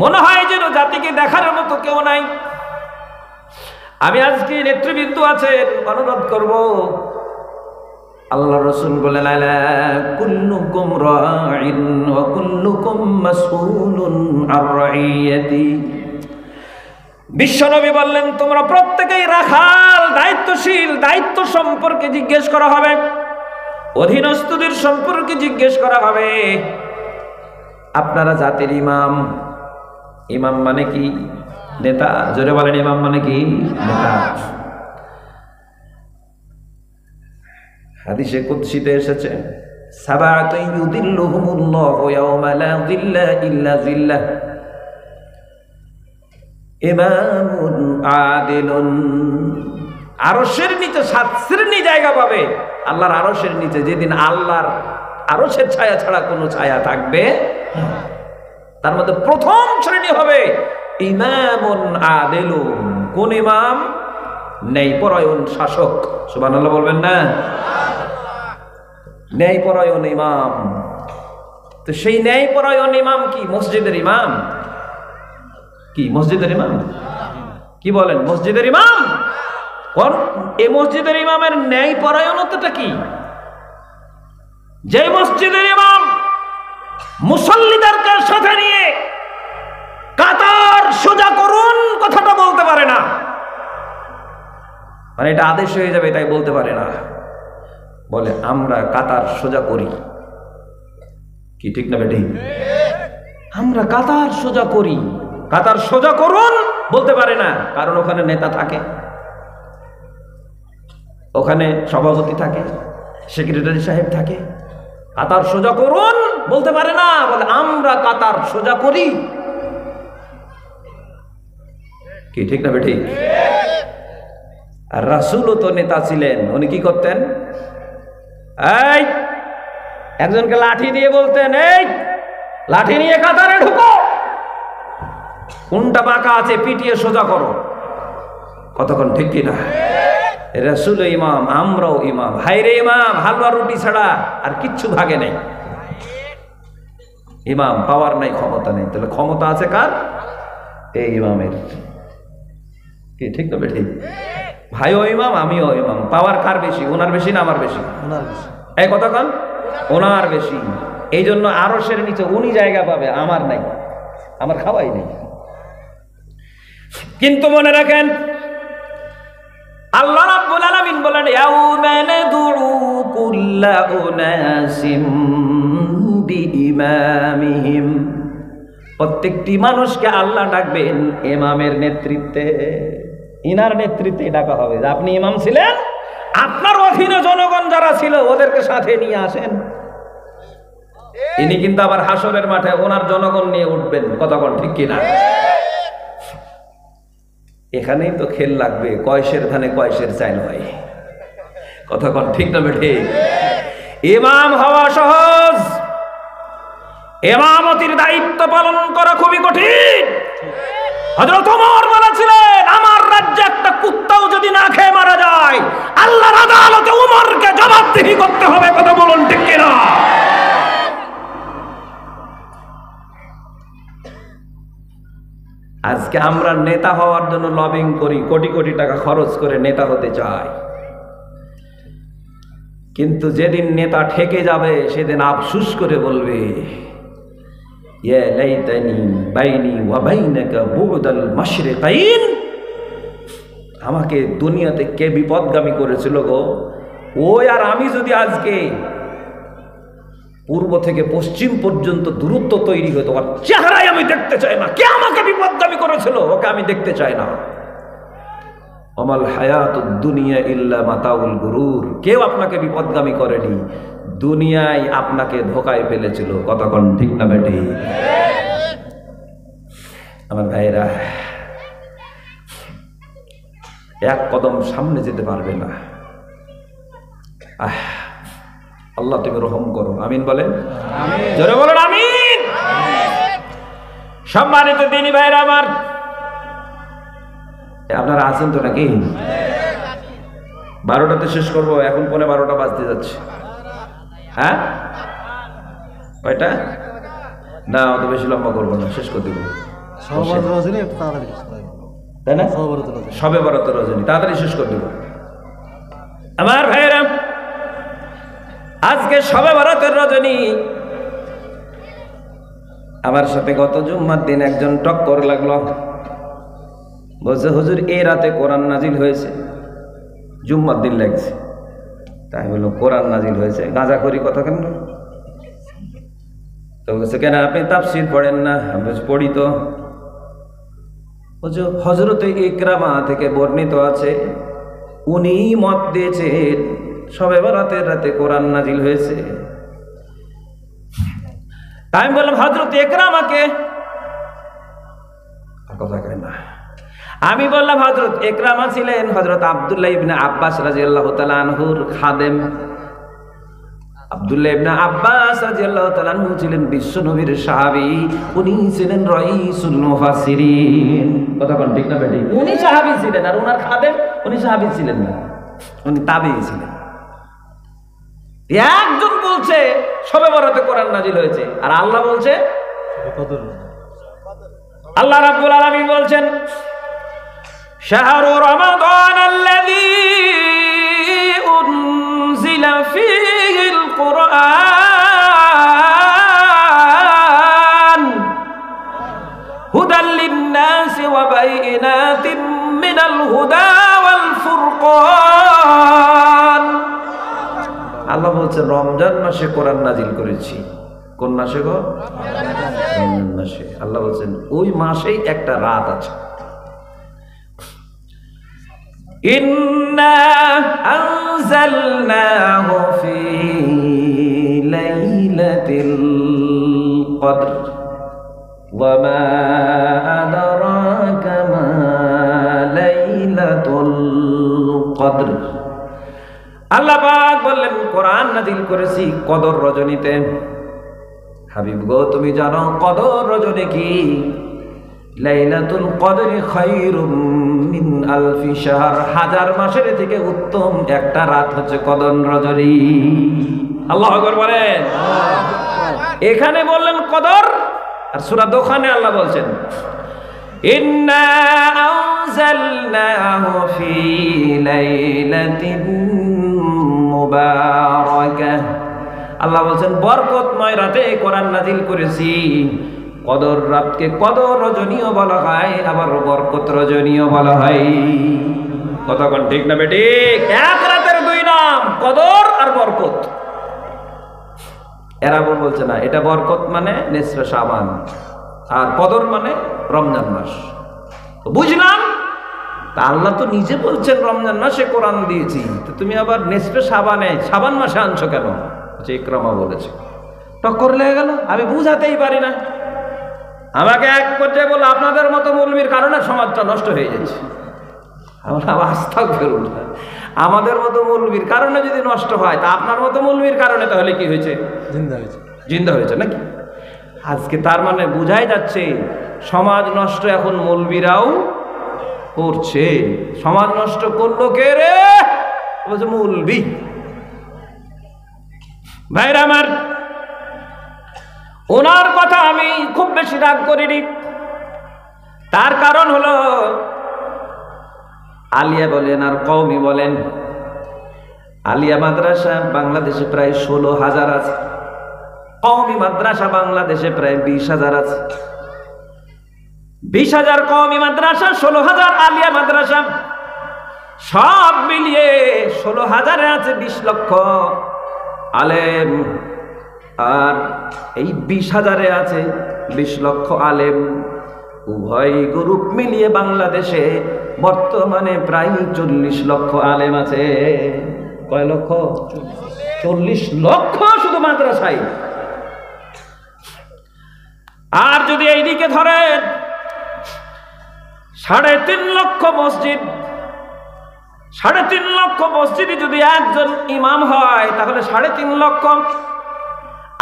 মনে হয় যেন জাতিকে দেখার মতো কেউ নাই। আমি আজকে নেতৃবৃন্দ আছেন, অনুরোধ করব, আল্লাহ রাসূল বলেন, আলা কুল্লুকুম রাঈন ওয়া কুল্লুকুম মাসউলুন আর রাইয়াতি। বিশ্বনবী বললেন, তোমরা প্রত্যেকেই রাখাল, দায়িত্বশীল, দায়িত্ব সম্পর্কে জিজ্ঞেস করা হবে, অধীনস্থদের সম্পর্কে জিজ্ঞেস করা হবে। আপনারা জাতির ইমাম। ইমাম মানে কি? নেতা। জোরে বলেন, ইমাম মানে কি? নেতা। হাদিসে কুদসিতে এসেছে, সাবাতুন ইউদিল্লুহুমুল্লাহু ইয়াওমা লা যিল্লা ইল্লা যিল্লাহ, ইমামুন আদিলুন। আরশের নিচে 7 শ্রেণী জায়গা পাবে আল্লাহর আরশের নিচে, যেদিন আল্লাহর আরশের ছায়া ছাড়া কোনো ছায়া থাকবে। তার মধ্যে প্রথম শ্রেণী হবে ইমামুন আদিলুন। কোন ইমাম? ন্যায়পরায়ণ শাসক। সুবহানাল্লাহ বলবেন না? ন্যায়পরায়ণ ইমাম। তো সেই ন্যায়পরায়ণ ইমাম কি? মসজিদের ইমাম। কি মসজিদের ইমাম? কি বলেন? মসজিদের ইমাম। কোন? এই মসজিদের ইমামের ন্যায়পরায়ণতাটা কি? যে মসজিদের ইমাম মুসল্লিদেরকে সাথে নিয়ে কাতার সোজা করুন কথাটা বলতে পারে না, মানে এটা আদেশ হয়ে যাবে তাই বলতে পারে না, বলে আমরা কাতার সোজা করি। কি ঠিক না বেটি? আমরা কাতার সোজা করি, কাতার সোজা করুন বলতে পারে না, কারণ ওখানে নেতা থাকে, ওখানে সভাপতি থাকে, সেক্রেটারি সাহেব থাকে। কাতার সোজা করুন বলতে পারে না, বলে আমরা কাতার সোজা করি। কি ঠিক না বেটি? আর রাসূলও তো নেতা ছিলেন, উনি কি করতেন? এই একজনকে লাঠি দিয়ে বলতেন, এই লাঠি নিয়ে কাতারে ঢুকো, কোনটা বাঁকা আছে পিটিয়ে সোজা করো। কতক্ষণ ঠিক কিনা? রাসূল ইমাম, আমরাও ইমাম। হায়রে ইমাম, হালুয়া রুটি ছাড়া আর কিচ্ছু ভাগে নেই। ইমাম পাওয়ার নাই, ক্ষমতা নেই, তাহলে ক্ষমতা আছে কার? এই ইমামের। কি ঠিক না বেঠিক? ভাইও ইমাম, আমিও ইমাম। পাওয়ার কার বেশি? ওনার বেশি না আমার বেশি? ওনার বেশি। এই কতক্ষণ? ওনার বেশি। এই জন্য আরশের নিচে উনি জায়গা পাবে, আমার নাই, আমার খাওয়াই নেই। কিন্তু মনে রাখেন, আল্লাহ রাব্বুল আলামিন বলেন, ইয়াউমা নাদউ কুল্লা উনাসিম বিইমামিহিম। প্রত্যেকটি মানুষকে আল্লাহ ডাকবেন ইমামের নেতৃত্বে, ইনার নেতৃত্বে ডাকা হবে। আপনি ইমাম ছিলেন, আপনার অধীনে জনগণ যারা ছিল ওদেরকে সাথে নিয়ে আসেন। ইনি কিন্তু আবার হাসরের মাঠে ওনার জনগণ নিয়ে উঠবেন। কতক্ষণ ঠিক কিনা? এখানেই তো খেল লাগবে, কয়সের ধানে কয়সের চাইল হয়। কতক্ষণ ঠিক না বেঠে? ইমাম হওয়া সহজ, ইমামতির দায়িত্ব পালন করা খুবই কঠিন। হযরত ওমর বলেছিলেন, আমার রাজ্যে একটা কুত্তাও যদি না খেয়ে মারা যায়, আল্লাহর আদালতে ওমরকে জবাবদিহি করতে হবে। কথা বলুন ঠিক কিনা? আজকে আমরা নেতা হওয়ার জন্য লবিং করি, কোটি কোটি টাকা খরচ করে নেতা হতে চাই, কিন্তু যেদিন নেতা ঠেকে যাবে সেদিন আফসোস করে বলবে, ইয়া লাইতানি বাইনি ওয়া বাইনাকা বু'দাল মাশরিকাইন। আমাকে দুনিয়াতে কে বিপদগামী করেছিল গো, ওই আর আমি যদি আজকে পূর্ব থেকে পশ্চিম পর্যন্ত দূরত্ব তৈরি হতো, আর চেহারায় আমি দেখতে চাই না কে আমাকে বিপদগামী করেছিল, ওকে আমি দেখতে চাই না। আমাল হায়াতুদ দুনিয়া ইল্লা মাতাউল গুরুর। কেউ আপনাকে বিপদগামী করেনি, দুনিয়ায় আপনাকে ধোকায় ফেলেছিল। কতক্ষণ ঠিক না বেটি? আমার ভাইরা, এক কদম সামনে যেতে পারবে না। আল্লাহ তুমি রহম করো, আমিন বলেন। জোরে বলেন আমিন। সম্মানিত দিনী ভাইরা আমার, আপনারা আছেন তো নাকি? 12টাতে শেষ করবো, এখন 12:15 বাজতে যাচ্ছে। হ্যাঁ, কয়টা? না অত বেশি লম্বা করবো না, শেষ করে দেবো। তাই না? সবে বরাত রজনী, তাড়াতাড়ি শেষ করে দেবো। আমার ভাইরা, আজকে সবে বরাতের রজনী। আমার সাথে গত জুম্মার দিন একজন টক্কর লাগলো, বলছে হুজুর এই রাতে কোরআন নাজিল হয়েছে। জুম্মার দিন লাগছে, তাই বললো কোরআন নাজিল হয়েছে, গাঁজা করি কথা কেন? তো বলছে কেন আপনি তাফসীর পড়েন না? আমি পড়ি তো। হযরতে ইকরামা থেকে বর্ণিত আছে, উনি মত দিয়েছেন সবে বরাতের রাতে কোরআন নাজিল হয়েছে। তাই আমি বললাম হযরতে ইকরামাকে, কথা কেন না? আমি বললাম হযরত ইকরামা ছিলেন হযরত আব্দুল্লাহ ইবনে আব্বাস রাদিয়াল্লাহু তাআলা আনহুর খাদেম। আব্দুল্লাহ ইবনে আব্বাস রাদিয়াল্লাহু তাআলা আনহু ছিলেন বিশ্ব নবীর সাহাবী, উনি ছিলেন রাইসুল মুফাসসিরিন। কথা কোন ঠিক না বেটি? উনি সাহাবী ছিলেন, আর ওনার খাদেম উনি সাহাবী ছিলেন না, উনি তাবেঈ ছিলেন। একজন বলছে সবে বরাতে কোরআন নাজিল হয়েছে, আর আল্লাহ বলছে, আল্লাহ রাব্বুল আলামিন বলছেন, শাহরু রমাদান আল্লাযী উনজিলা ফীহিল কুরআন হুদাল হুদা ওয়াল ফুরকান। আল্লাহ বলছেন রমজান মাসে কোরআন নাজিল করেছি। কোন মাসে গো? রমজান মাসে। আল্লাহ বলছেন ওই মাসেই একটা রাত আছে। ইন্না আনজালনাহু ফি লাইলাতিল কদর ওয়া মা আদরাকা মা লাইলাতুল কদর। আল্লাহ পাক বললেন কোরআন নাজিল করেছি কদর রজনীতে। হাবিব গো তুমি জানো কদর রজনী কি? লাইলাতুল কদরি খায়রুম মিন আলফি শাহর, হাজার মাসের থেকে উত্তম একটা রাত হচ্ছে কদর রজনী। আল্লাহু আকবার বলেন। এখানে বললেন কদর, আর সূরা দোখানে আল্লাহ বলছেন ইন্না আনজালনাহু ফি লাইলাতিন মুবারাকাহ। আল্লাহ বলছেন বরকতময় রাতে কোরআন নাজিল করেছি। কদর রাতকে কদর রজনীও বলা হয়, আবার বরকত রজনীও বলা হয়। কতক্ষণ ঠিক না বেঠিক? এক রাতের দুই নাম, কদর আর বরকত। এরা বলছে না এটা বরকত মানে নিসফে শাবান, আর কদর মানে রমজান মাস। তো বুঝলাম, তা আল্লাহ তো নিজে বলছেন রমজান মাসে কোরআন দিয়েছি, তো তুমি আবার নিসফে শাবানে শাবান মাসে আনছো কেন? ইকরামা বলেছে। টক্কর লেগে গেল, আমি বুঝাতেই পারি না। আমাকে এক পর্যায়ে বলল আপনাদের মতো মৌলবীর কারণে সমাজটা নষ্ট হয়ে যাচ্ছে। আমরা আস্তাগফিরুল্লাহ, আমাদের মতো মৌলবীর কারণে যদি নষ্ট হয় তা আপনার মতো মৌলবীর কারণে তাহলে কি হয়েছে? জিন্দা হয়েছে নাকি? আজকে তার মানে বোঝাই যাচ্ছে সমাজ নষ্ট এখন মৌলবীরাও করছে। সমাজ নষ্ট করলো কে রে? বলছে মৌলবী। ভাইরা আমার, ওনার কথা আমি খুব বেশি রাগ করিনি। তার কারণ হলো আলিয়া বলেন আর কওমি বলেন, আলিয়া মাদ্রাসা বাংলাদেশে প্রায় 16,000 আছে, কওমি মাদ্রাসা বাংলাদেশে প্রায় 20,000 আছে। 20,000 কওমি মাদ্রাসা, 16,000 আলিয়া মাদ্রাসা, সব মিলিয়ে 16,000-এ আছে 20 লক্ষ আলেম, আর এই 20,000-এ আছে 20 লক্ষ আলেম। উভয় গ্রুপ মিলিয়ে বাংলাদেশে বর্তমানে প্রায় 40 লক্ষ আলেম আছে। কয় লক্ষ? 40 লক্ষ শুধু মাদ্রাসায়। আর যদি এইদিকে ধরেন 3.5 লক্ষ মসজিদ, 3.5 লক্ষ মসজিদে যদি একজন ইমাম হয় তাহলে 3.5 লক্ষ,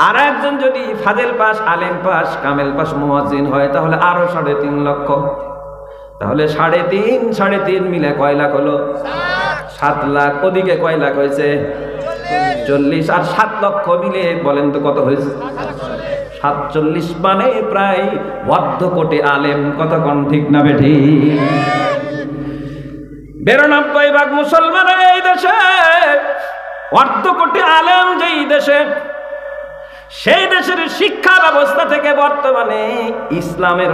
আর একজন যদি ফাজেল পাস, আলেম পাস, কামেল পাস, মুয়াজ্জিন হয় তাহলে আরো 3.5 লক্ষ। তাহলে 3.5 মিলে কয় লাখ হলো? 7 লাখ। ওদিকে কয় লাখ হয়েছে? 40। আর 7 লক্ষ মিলে বলেন তো কত হয়েছে? 47, মানে প্রায় 1.5 কোটি আলেম। কতক্ষণ ঠিক না বেঠি? 92% মুসলমানের এই দেশে, 1.5 কোটি আলেম যেই দেশে, সেই দেশের শিক্ষা ব্যবস্থা থেকে বর্তমানে ইসলামের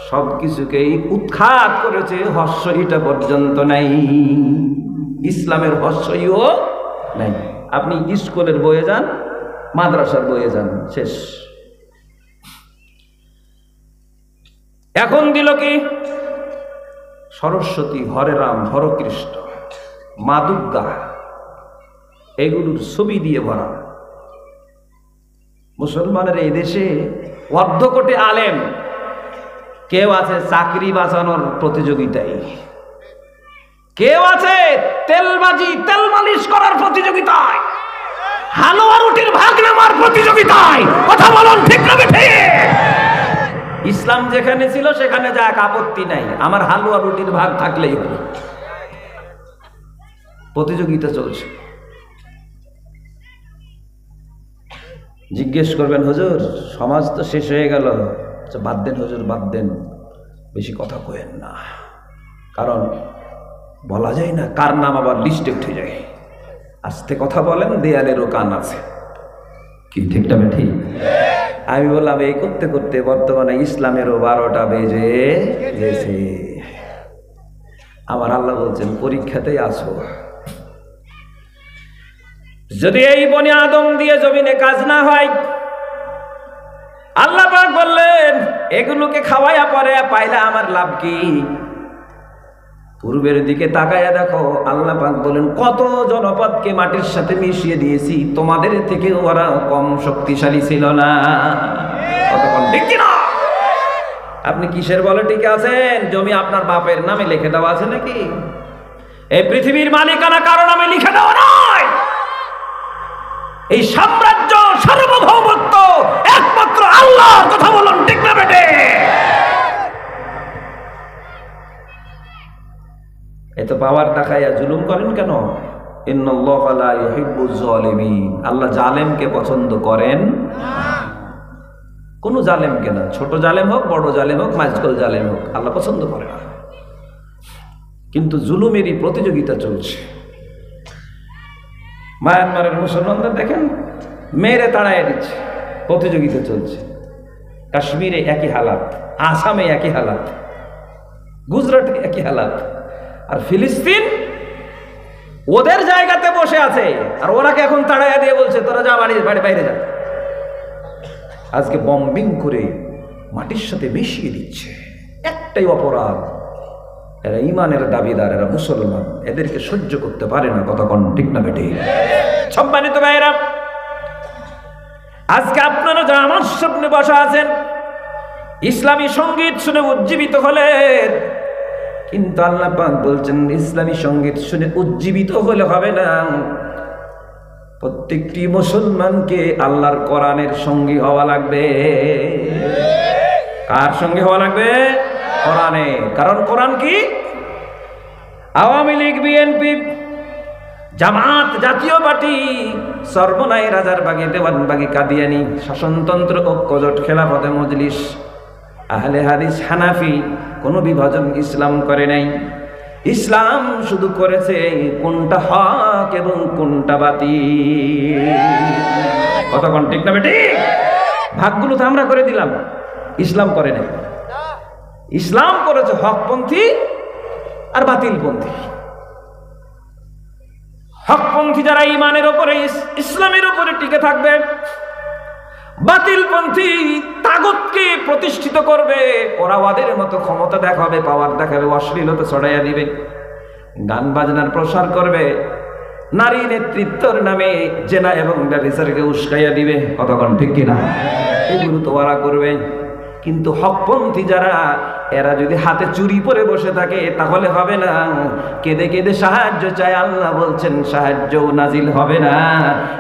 সবকিছুকেই উৎখাত করেছে, হস্যইটা পর্যন্ত নাই। ইসলামের হস্যইও নাই। আপনি স্কুলের বইয়ে যান, মাদ্রাসার বইয়ে যান, শেষ। এখন দিল কি? সরস্বতী, হরে রাম, হরকৃষ্ণ, মা দুর্গা, এগুলোর ছবি দিয়ে ভরা। মুসলমানের এই দেশে 1.5 কোটি আলেম, কেউ আছে চাকরি বাঁচানোর প্রতিযোগিতায়, কেউ আছে তেলবাজি, তেল মালিশ করার প্রতিযোগিতায়, হালুয়া রুটির ভাগ নেওয়ার প্রতিযোগিতায়। কথা বলুন ঠিক না বেঠে? ইসলাম যেখানে ছিল সেখানে যাক, আপত্তি নাই, আমার হালুয়া রুটির ভাগ থাকলেই হলো। প্রতিযোগিতা চলছে। জিজ্ঞেস করবেন হুজুর সমাজ তো শেষ হয়ে গেল, বাদ দেন হুজুর, বাদ দেন, বেশি কথা কয়েন না, কারণ বলা যায় না কার নাম আবার লিস্টে উঠে যায়। আস্তে কথা বলেন, দেয়ালেরও কান আছে। কি ঠিকটা ঠিক? আমি বললাম এই করতে করতে বর্তমানে ইসলামেরও 12টা বেজে গেছে। আমার আল্লাহ বলছেন পরীক্ষাতেই আছো। যদি এই বনি আদম দিয়ে জমিনে কাজ না হয়, আল্লাহ পাক বললেন এগুলোকে খাওয়াইয়া পরে পাইলে আমার লাভ কি? পূর্বের দিকে তাকাইয়া দেখো, আল্লাহ পাক বলেন কত জনপদকে মাটির সাথে মিশিয়ে দিয়েছি, তোমাদের থেকে ওরা কম শক্তিশালী ছিল না। কতক্ষণ ঠিক কিনা? আপনি কিসের বলে টিকে আছেন? জমি আপনার বাপের নামে লিখে দেওয়া আছে নাকি? এই পৃথিবীর মালিকানা কারো নামে লিখে দেওয়া নয়। এই সাম্রাজ্য সার্বভৌমত্ব একমাত্র আল্লাহর। কথা বলুন ঠিক না বেটে? এত পাওয়ার দেখাইয়া জুলুম করেন কেন? ইন্নাল্লাহা লা ইউহিব্বুজ জালিমিন। আল্লাহ জালেমকে পছন্দ করেন না। কোন জালেমকে না, ছোট জালেম হোক, বড় জালেম হোক, মাঝকল জালেম হোক, আল্লাহ পছন্দ করে না। কিন্তু জুলুমেরই প্রতিযোগিতা চলছে। মায়ানমারের মুসলমানদের দেখেন মেরে তাড়াইয়া দিচ্ছে, প্রতিযোগিতা চলছে। কাশ্মীরে একই হালাত, আসামে একই হালাত, গুজরাটে একই হালাত। আর ফিলিস্তিন ওদের জায়গাতে বসে আছে, আর ওরাকে এখন তাড়াইয়া দিয়ে বলছে তোরা যা বাইরে যা। আজকে বম্বিং করে মাটির সাথে মিশিয়ে দিচ্ছে। একটাই অপরাধ, এরা ইমানের দাবিদার, এরা মুসলমান, এদেরকে সহ্য করতে পারে না। কতক্ষণ ঠিক না বেটে? সম্মানিত ভাইরা, আজকে আপনারা যারা আমার সামনে বসা আছেন, ইসলামী সঙ্গীত শুনে উজ্জীবিত হলেন, কিন্তু আল্লাহ পাক বলছেন ইসলামী সঙ্গীত শুনে উজ্জীবিত হলে হবে না। প্রত্যেকটি মুসলমানকে আল্লাহর কোরআনের সঙ্গী হওয়া লাগবে। কার সঙ্গী হওয়া লাগবে? কোরআনে। কারণ কোরআন কি? আওয়ামী লীগ, বিএনপি, জামাত, জাতীয় পার্টি, সর্বনাই, রাজারবাগী, দেওয়ানবাগী, কাদিয়ানি, শাসনতন্ত্র, ঐক্যজোট, খেলাফতে মজলিস, আহলে হাদিস, হানাফি, কোনো বিভাজন ইসলাম করে নাই। ইসলাম শুধু করেছে কোনটা হক এবং কোনটা বাতিল। কতক্ষণ ঠিক না বেটি? ভাগগুলো তো আমরা করে দিলাম, ইসলাম করে নাই। ইসলাম করেছে হকপন্থী আর বাতিলপন্থী। হকপন্থী যারা ইমানের উপরে, ইসলামের উপরে টিকে থাকবে, বাতিলপন্থী তাগুতকে প্রতিষ্ঠিত করবে, ওরা ওদের মতো ক্ষমতা দেখাবে, পাওয়ার দেখাবে, অশ্লীলতা ছড়াইয়া দিবে, গান বাজনার প্রসার করবে, নারী নেতৃত্বের নামে জেনা এবং ব্যভিচারকে উস্কাইয়া দিবে। কতক্ষণ ঠিক কিনা? এগুলো তো ওরা করবে। কিন্তু হকপন্থী যারা, এরা যদি হাতে চুরি পরে বসে থাকে তাহলে হবে না। কেঁদে কেঁদে সাহায্য চায়, আল্লাহ বলছেন সাহায্য নাজিল হবে না।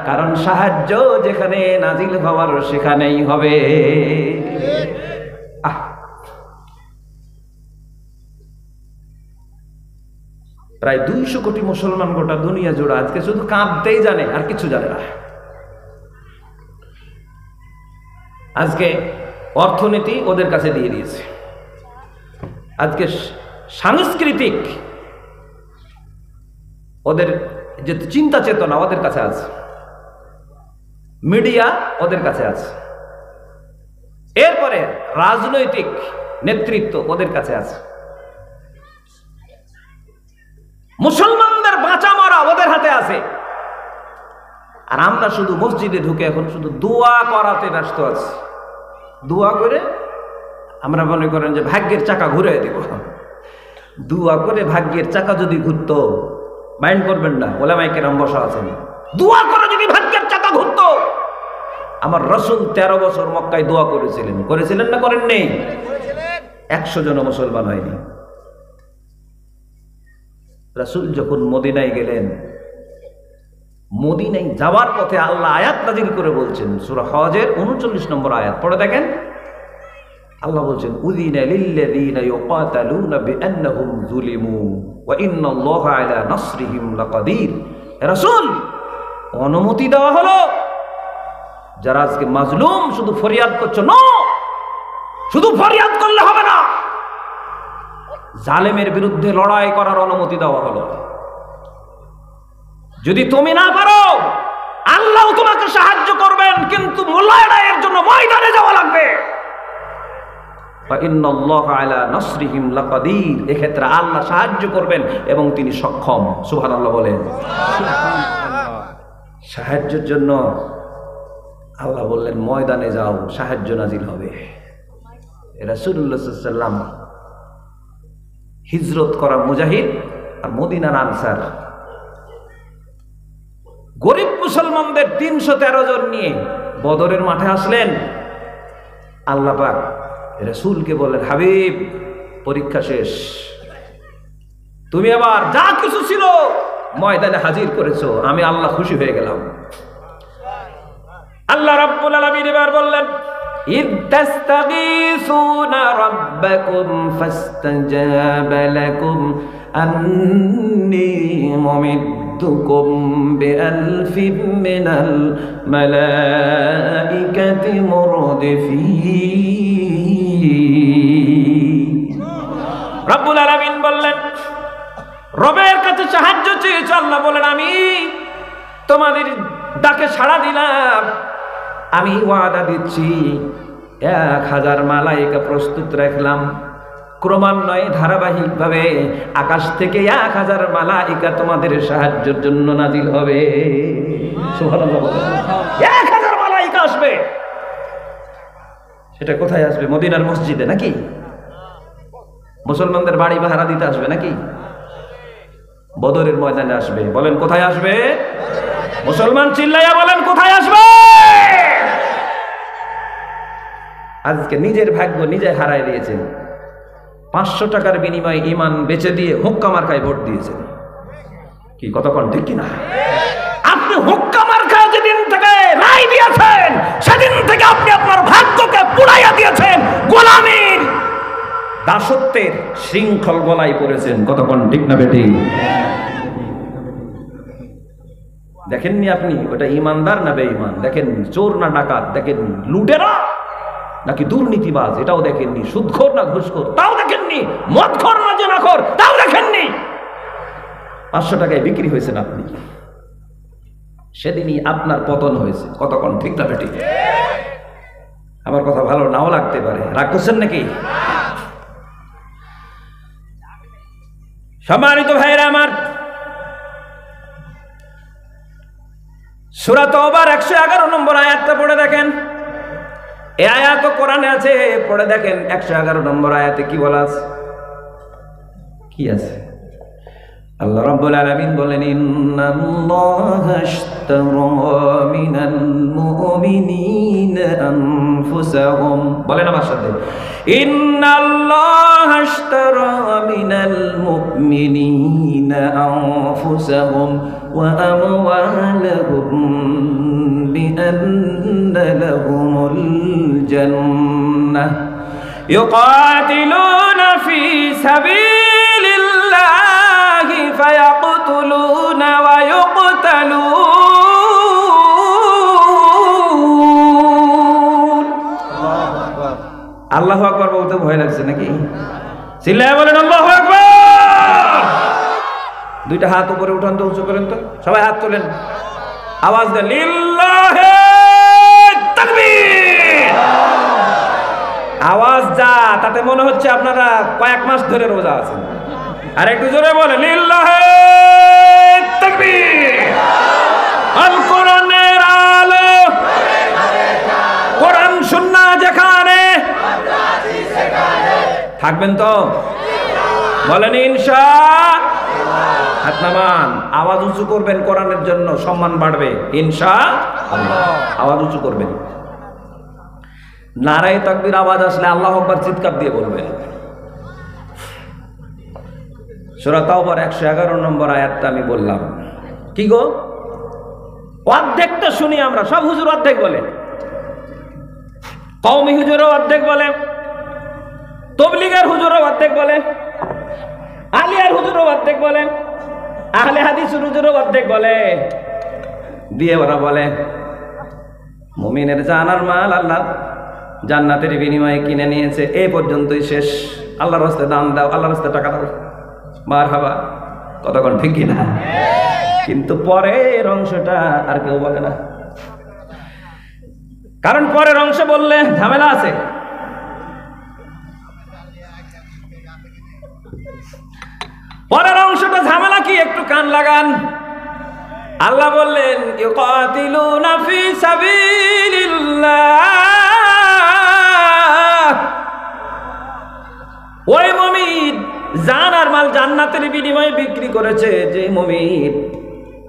কারণ সাহায্য যেখানে নাজিল হওয়ার সেখানেই হবে। প্রায় 200 কোটি মুসলমান গোটা দুনিয়া জুড়ে আজকে শুধু কাঁদতেই জানে, আর কিছু জানে না। আজকে অর্থনীতি ওদের কাছে দিয়ে দিয়েছে, আজকে সাংস্কৃতিক ওদের যে চিন্তা চেতনা ওদের কাছে আছে, মিডিয়া ওদের কাছে আছে, এরপরে রাজনৈতিক নেতৃত্ব ওদের কাছে আছে। মুসলমানদের বাঁচা মরা ওদের হাতে আছে। আর আমরা শুধু মসজিদে ঢুকে এখন শুধু দোয়া করাতে ব্যস্ত আছি। দোয়া করে আমরা মনে করেন যে ভাগ্যের চাকা ঘুরে দেব। দোয়া করে ভাগ্যের চাকা যদি ঘুরতো, মাইন্ড করবেন না, ওলামায়ে কেরাম বসা আছেন, দোয়া করে যদি ভাগ্যের চাকা ঘুরতো, আমার রাসূল 13 বছর মক্কায় দোয়া করেছিলেন। করেছিলেন না করেন নেই? 100 জন মুসলমান হয়নি। রাসূল যখন মদিনায় গেলেন, মদিনায় যাওয়ার পথে আল্লাহ আয়াত নাযিল করে বলছেন, সূরা হজের 39 নম্বর আয়াত পড়ে দেখেন। আল্লাহ বলছেন উযিনা লিল্লাযীনা ইউকাতালুনা বিআন্নাহুম যুলিমু ওয়া ইন্নাল্লাহা আলা নাসরিহিম লাকাদির। রাসূল, অনুমতি দেওয়া হলো যারা আজকে মাজলুম শুধু ফরিয়াদ করছো, না, শুধু ফরিয়াদ করলে হবে না, জালেমের বিরুদ্ধে লড়াই করার অনুমতি দেওয়া হলো। যদি তুমি না পারো, আল্লাহ তোমাকে সাহায্য করবেন, কিন্তু লড়াইয়ের জন্য ময়দানে যাওয়া লাগবে। ইন্নাল্লাহা আলা নাসরিহিম লাকাদির, এক্ষেত্রে আল্লাহ সাহায্য করবেন এবং তিনি সক্ষম। সুবহানাল্লাহ বলেন। সাহায্যের জন্য আল্লাহ বললেন ময়দানে যাও, সাহায্য নাজিল হবে। রাসূলুল্লাহ সাল্লাল্লাহু আলাইহি ওয়াসাল্লাম হিজরত করা মুজাহিদ আর মদিনার আনসার গরিব মুসলমানদের 313 জন নিয়ে বদরের মাঠে আসলেন। আল্লাহ পাক রাসূলকে বললেন, হাবিব পরীক্ষা শেষ, তুমি আবার যা কিছু ছিল ময়দানে হাজির করেছো, আমি আল্লাহ খুশি হয়ে গেলাম। আল্লাহ রাব্বুল আলামিন এবার বললেন, ইদ তাস্তাগীসুনা রাব্বাকুম ফাস্তাজাবা লাকুম আন্নী মুমিদ্দুকুম বিআলফিন মিনাল মালাইকাতি মুরদিফিন। রাব্বুল আলামিন বললেন, রবের কাছে সাহায্য চেয়েছো। আল্লাহ বলেন, আমি তোমাদের ডাকে সাড়া দিলাম, আমি ওয়াদা দিচ্ছি 1000 মালায়েকা প্রস্তুত রাখলাম। ক্রমান্বয়ে ধারাবাহিকভাবে আকাশ থেকে 1000 মালায়েকা তোমাদের সাহায্যের জন্য নাজিল হবে। সুবহানাল্লাহ। 1000 মালায়েকা আসবে। সেটা কোথায় আসবে? মদিনার মসজিদে নাকি? মুসলমানদের বাড়ি পাহারা দিতে আসবে নাকি? বদরের ময়দানে আসবে। বলেন কোথায় আসবে? মুসলমান চিল্লাইয়া বলেন কোথায় আসবে? আজকে নিজের ভাগ্য নিজে হারায় দিয়েছেন। 500 টাকার বিনিময়ে ঈমান বেচে দিয়ে হুক্কা মার্কায় ভোট দিয়েছেন। কি কতক্ষণ ঠিক কিনা? আপনি হুক্কা মার্কায় যেদিন থেকে রায় দিয়েছেন, সেদিন থেকে আপনি আপনার ভাগ্যকে পুড়াইয়া দিয়েছেন। গোলামীর দাসত্বের শৃঙ্খল গলায় পড়েছেন। কতক্ষণ ঠিক না বেটি? দেখেননি আপনি ওটা ইমানদার না বেঈমান? দেখেননি চোর না ডাকাত? দেখেননি লুটেরা নাকি দুর্নীতিবাজ? এটাও দেখেননি। সুদখোর না ঘুষখোর? তাও দেখেননি। মদখোর না জেনাখোর? তাও দেখেননি। 500 টাকায় বিক্রি হয়েছেন আপনি। সেদিনই আপনার পতন হয়েছে। কতক্ষণ ঠিক না বেটি? আমার কথা ভালো নাও লাগতে পারে, রাগ করছেন নাকি? সম্মানিত ভাইরা আমার, সূরা তাওবার 111 নম্বর আয়াতটা পড়ে দেখেন। এই আয়াত কোরআনে আছে, পড়ে দেখেন 111 নম্বর আয়াতে কি বলা আছে। কি আছে? আল্লাহ রাব্বুল আলামিন বলেন, ইন্নাল্লাহা আশতারা মিনাল মুমিনিনা আনফুসাহুম। বলেন আমার সাথে, ইন্নাল্লাহা আশতারা মিনাল মুমিনিনা আনফুসাহুম ওয়া আমওয়ালাহুম বিআন্না লাহুমুল জান্নাহ ইউকাতিলুনা ফি সাবিলিল্লাহি ফায়াকতুলুনা ওয়া ইউকতালুন। আল্লাহু আকবার বলতে ভয় লাগছে নাকি? চিল্লায়া বলেন আল্লাহু আকবার। দুইটা হাত উপরে উঠান তো, উঁচু করেন তো, সবাই হাত তোলেন, আওয়াজ দেন, লিল্লাহি তাকবীর। আওয়াজ যা, তাতে মনে হচ্ছে আপনারা কয়েক মাস ধরে রোজা আছেন। আর একটু জোরে বলে, লিল্লাহি তাকবীর। আল কোরআনের আলো, কোরআন সুন্নাহ যেখানে থাকবেন তো বলেন ইনশাআল্লাহ। হাত নামান, আওয়াজ উঁচু করবেন, কোরআনের জন্য সম্মান বাড়বে ইনশাআল্লাহ। আওয়াজ উঁচু করবেন। নারায়ে তাকবীর আওয়াজ আসলে আল্লাহু আকবার চিৎকার দিয়ে বলবেন। সূরা তাওবার 111 নম্বর আয়াতটা আমি বললাম। কি গো? অর্ধেকটা শুনি আমরা, সব হুজুর অর্ধেক বলে, কওমি হুজুরও অর্ধেক বলে, তবলিগের হুজুরও অর্ধেক বলে, আলিয়ার হুজুরও অর্ধেক বলে, আহলে হাদিসের হুজুরও অর্ধেক বলে। দিয়ে ওরা বলে মুমিনের জানার মাল আল্লাহ জান্নাতের বিনিময়ে কিনে নিয়েছে, এই পর্যন্তই শেষ। আল্লাহর রাস্তায় দান দাও, আল্লাহর রাস্তায় টাকা দাও, মারহাবা। কতক্ষণ ঠিক কিনা? কিন্তু পরের অংশটা আর কেউ বলে না, কারণ পরের অংশ বললে ঝামেলা আছে। পরের অংশটা ঝামেলা কি, একটু কান লাগান। আল্লাহ বললেন ইউকাতিলুনা ফি সাবিলিল্লাহ। ওই মুমিন জান আর মাল জান্নাতের বিনিময়ে বিক্রি করেছে, যে মুমিন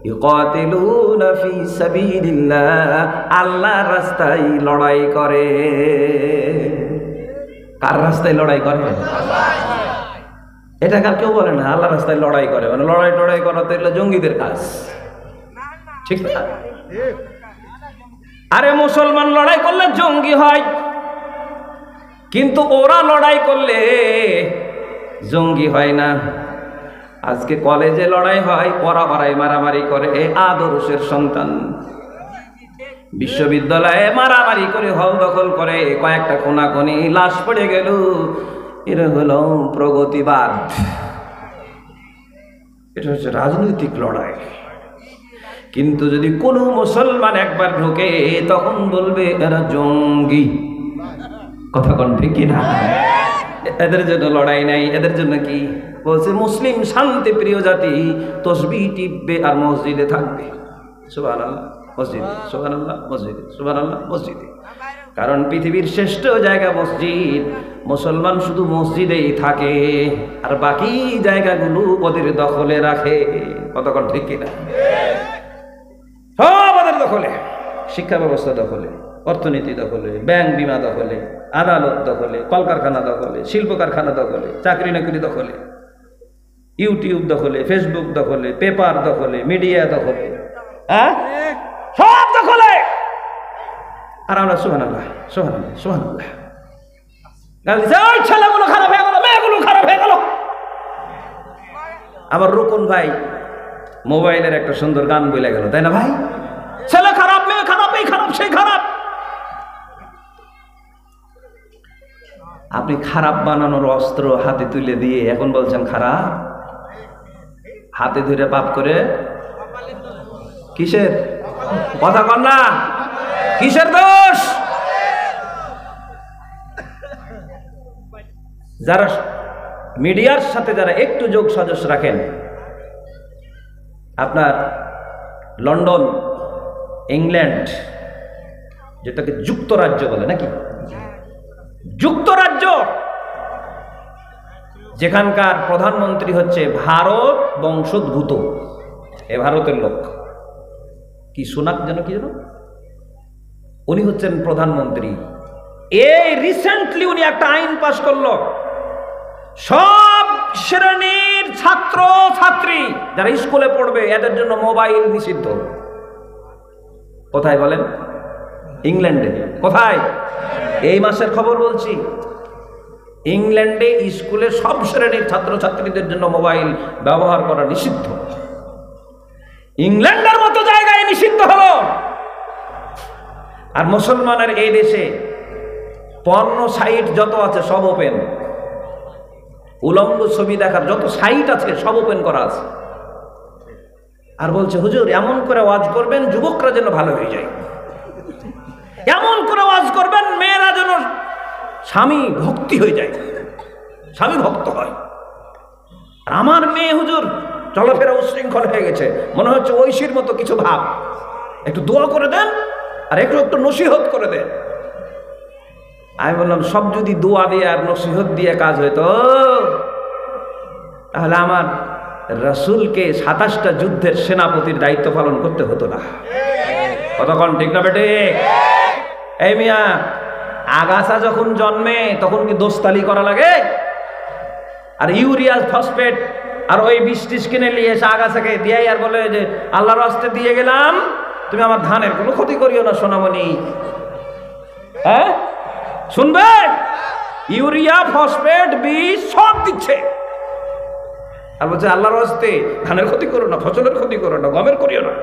ইউকাতিলুনা ফি সাবিলিল্লাহ, আল্লাহর রাস্তায় লড়াই করে। কার রাস্তায় লড়াই করে? এটা কার কেউ বলে না, আল্লাহর রাস্তায় লড়াই করে, মানে লড়াই করা তো এগুলো জঙ্গিদের কাজ, ঠিক না? আরে মুসলমান লড়াই করলে জঙ্গি হয়, কিন্তু ওরা লড়াই করলে জঙ্গি হয় না। আজকে কলেজে লড়াই হয়, পড়ায় মারামারি করে আদর্শের সন্তান, বিশ্ববিদ্যালয়ে মারামারি করে হল দখল করে, কয়েকটা কোনাকুনি লাশ পড়ে গেল, এরা হলো প্রগতিবাদ। এটা হচ্ছে রাজনৈতিক লড়াই। কিন্তু যদি কোনো মুসলমান একবার ঢোকে তখন বলবে এরা জঙ্গি। কথা কোন ঠিক কিনা? এদের জন্য লড়াই নাই, এদের জন্য কি বলছে? মুসলিম শান্তি প্রিয় জাতি, তসবিহ টিপবে আর মসজিদে থাকবে। সুবহানাল্লাহ মসজিদে, সুবহানাল্লাহ মসজিদে, সুবহানাল্লাহ মসজিদে। কারণ পৃথিবীর শ্রেষ্ঠ জায়গা মসজিদ, মুসলমান শুধু মসজিদেই থাকে আর বাকি জায়গাগুলো ওদের দখলে রাখে। কতক্ষণ ঠিক কিনা? সব ওদের দখলে, শিক্ষা ব্যবস্থা দখলে, অর্থনীতি দখলে, ব্যাংক বিমা দখলে, আদালত দখলে, কলকারখানা দখলে, শিল্প কারখানা দখলে, চাকরি নকরি দখলে, ইউটিউব দখলে, ফেসবুক দখলে, পেপার দখলে, মিডিয়া দখলে, সব দখলে। আর আমরা সুবহানাল্লাহ সুবহানাল্লাহ সুবহানাল্লাহ ছেলেগুলো খারাপ হয়ে গেল, মেয়েগুলো খারাপ হয়ে গেল। আমার রুকুন ভাই মোবাইলের একটা সুন্দর গান বলে গেল, তাই না ভাই? ছেলে খারাপ, মেয়ে খারাপ, এই খারাপ সেই খারাপ। আপনি খারাপ বানানোর অস্ত্র হাতে তুলে দিয়ে এখন বলছেন খারাপ? হাতে ধরে পাপ করে কিসের কথা কন না? কিসের দোষ? যারা মিডিয়ার সাথে যারা একটু যোগ সাজস রাখেন, আপনার লন্ডন, ইংল্যান্ড, যেটাকে যুক্তরাজ্য বলে নাকি, যুক্তরাজ্য, যেখানকার প্রধানমন্ত্রী হচ্ছে ভারত বংশোদ্ভূত, এ ভারতের লোক, কি সোনাক যেন কি যেন, উনি হচ্ছেন প্রধানমন্ত্রী। এই রিসেন্টলি উনি একটা আইন পাশ করলো, সব শ্রেণীর ছাত্র ছাত্রী যারা স্কুলে পড়বে এদের জন্য মোবাইল নিষিদ্ধ। কোথায় বলেন? ইংল্যান্ডে। কোথায়? এই মাসের খবর বলছি। ইংল্যান্ডে স্কুলে সব শ্রেণীর ছাত্রছাত্রীদের জন্য মোবাইল ব্যবহার করা নিষিদ্ধ। ইংল্যান্ডের মতো জায়গায় নিষিদ্ধ হলো। আর মুসলমানের এই দেশে পর্ন সাইট যত আছে সব ওপেন, উলঙ্গ ছবি দেখার যত সাইট আছে সব ওপেন করা আছে। আর বলছে হুজুর এমন করে ওয়াজ করবেন যুবকরা যেন ভালো হয়ে যায়, এমন করে ওয়াজ করবেন মেয়েরা যেন স্বামী ভক্তি হয়ে যায়, স্বামী ভক্ত হয়। আর আমার মেয়ে হুজুর চলাফেরা উশৃঙ্খল হয়ে গেছে, মনে হচ্ছে ঐশীর মতো কিছু ভাব, একটু দোয়া করে দেন আর একটু একটু নসিহত করে দেন। আমি বললাম সব যদি দোয়া দিয়ে আর নসিহত দিয়ে কাজ হইতো তাহলে আমার রাসূলকে 27টা যুদ্ধের সেনাপতির দায়িত্ব পালন করতে হতো না। কতক্ষণ ঠিক না বেটে? এই মিয়া, আগাছা যখন জন্মে তখন কি দোস্তালি করা লাগে? আর ইউরিয়া ফসফেট আর ওই বৃষ্টিস কিনে নিয়ে এসে আগাছাকে দিয়ে আর বলে যে আল্লাহর রাস্তে দিয়ে গেলাম, তুমি আমার ধানের কোনো ক্ষতি করিও না সোনামণি। হ্যাঁ শুনবে? ইউরিয়া ফসফেট বীজ সব দিচ্ছে আর বলছে আল্লাহর রাস্তে ধানের ক্ষতি করো না, ফসলের ক্ষতি করো না, গমের করিও না।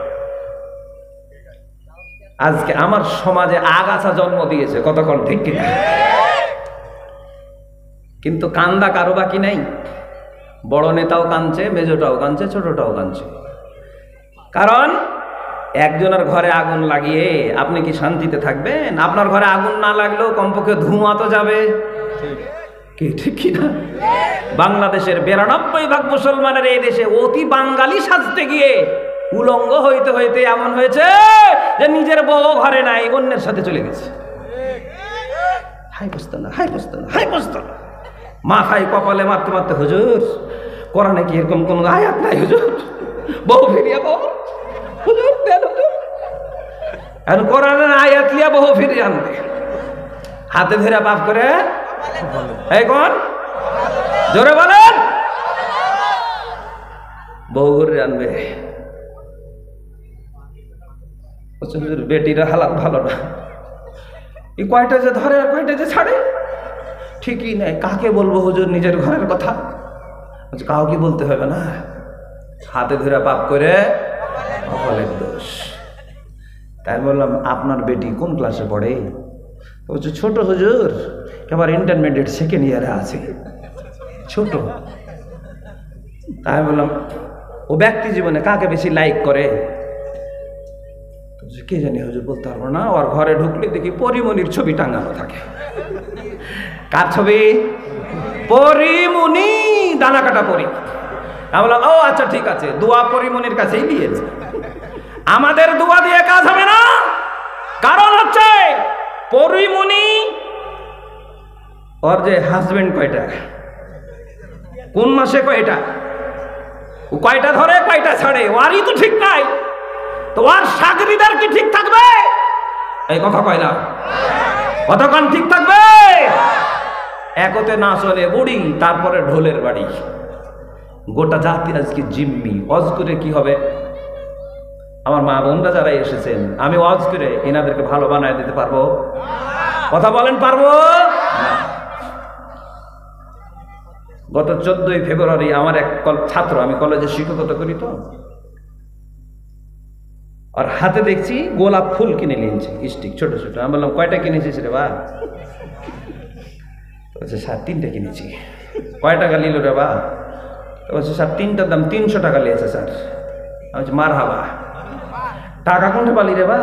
আজকে আমার সমাজে আগাছা জন্ম দিয়েছে। কতক্ষণ ঠিক কিনা? কিন্তু কান্দা কারো বাকি নাই। বড় নেতাও কাঁদছে, মেজোটাও কাঁদছে, ছোটটাও কাঁদছে। কারণ একজনের ঘরে আগুন লাগিয়ে আপনি কি শান্তিতে থাকবেন? আপনার ঘরে আগুন না লাগলেও কমপক্ষে ধোঁয়া তো যাবে। কি ঠিক কিনা? বাংলাদেশের 92% মুসলমানের এই দেশে অতি বাঙালি সাজতে গিয়ে উলঙ্গ হইতে হইতে এমন হয়েছে যে নিজের বউ ঘরে নাই, অন্যের সাথে চলে গেছে। হাই পোস্তানা, হাই পোস্তানা, হাই পোস্তানা, মাথায় কপালে মারতে মারতে, হুজুর কোরআনে কি এরকম কোন আয়াত নাই হুজুর? বউ ফিরিয়া বউ, হুজুর দেন হুজুর। এখন কোরআনের আয়াত লিয়া বউ ফিরিয়ে আনবে, হাতে ধরে বাপ করে এই কোন জোরে বলেন, বউ ঘুরে আনবে। বেটিরা হালাত ভালো না, এই কয়টা যে ধরে আর কয়টা যে ছাড়ে ঠিকই নাই। কাকে বলবো হুজুর নিজের ঘরের কথা? কাউকে বলতে হবে না, হাতে ধরে পাপ করে কপালের দোষ। তাই বললাম আপনার বেটি কোন ক্লাসে পড়ে? বলছে ছোট হুজুর, এবার ইন্টারমিডিয়েট সেকেন্ড ইয়ারে আছে, ছোট। তাই বললাম ও ব্যক্তি জীবনে কাকে বেশি লাইক করে? কে জানি হুজুর, বলতে পারবো না। ওর ঘরে ঢুকলে দেখি পরিমণির ছবি টাঙানো থাকে। কার ছবি? পরিমণি, দানা কাটা পরি। আমি বললাম ও আচ্ছা ঠিক আছে, দোয়া পরিমণির কাছেই দিয়েছে। আমাদের দোয়া দিয়ে কাজ হবে না, কারণ হচ্ছে পরিমণি ওর যে হাজবেন্ড কয়টা, কোন মাসে কয়টা, ও কয়টা ধরে কয়টা ছাড়ে, ওরই তো ঠিক নাই, তো আর সাগরিদার কি ঠিক থাকবে? এই কথা কয় না, কতক্ষণ ঠিক থাকবে? একতে না চলে বুড়ি, তারপরে ঢোলের বাড়ি। গোটা জাতি আজকে জিম্মি। ওয়াজ করে কি হবে? আমার মা বোনরা যারা এসেছেন, আমি ওয়াজ করে এনাদেরকে ভালো বানায় দিতে পারবো? কথা বলেন, পারবো? গত 14 ফেব্রুয়ারি আমার এক ছাত্র, আমি কলেজে শিক্ষকতা করি তো, আর হাতে দেখছি গোলাপ ফুল কিনে নিয়েছি, স্টিক ছোট ছোট। আমি বললাম কয়টা কিনেছিস রে বা? বলছে স্যার 3টে কিনেছি। কয় টাকা নিল রে বা? বলছে স্যার 3টার দাম 300 টাকা নিয়েছে স্যার। আমি বলছি মার হাবা, টাকা কোনটা পালি রে বা?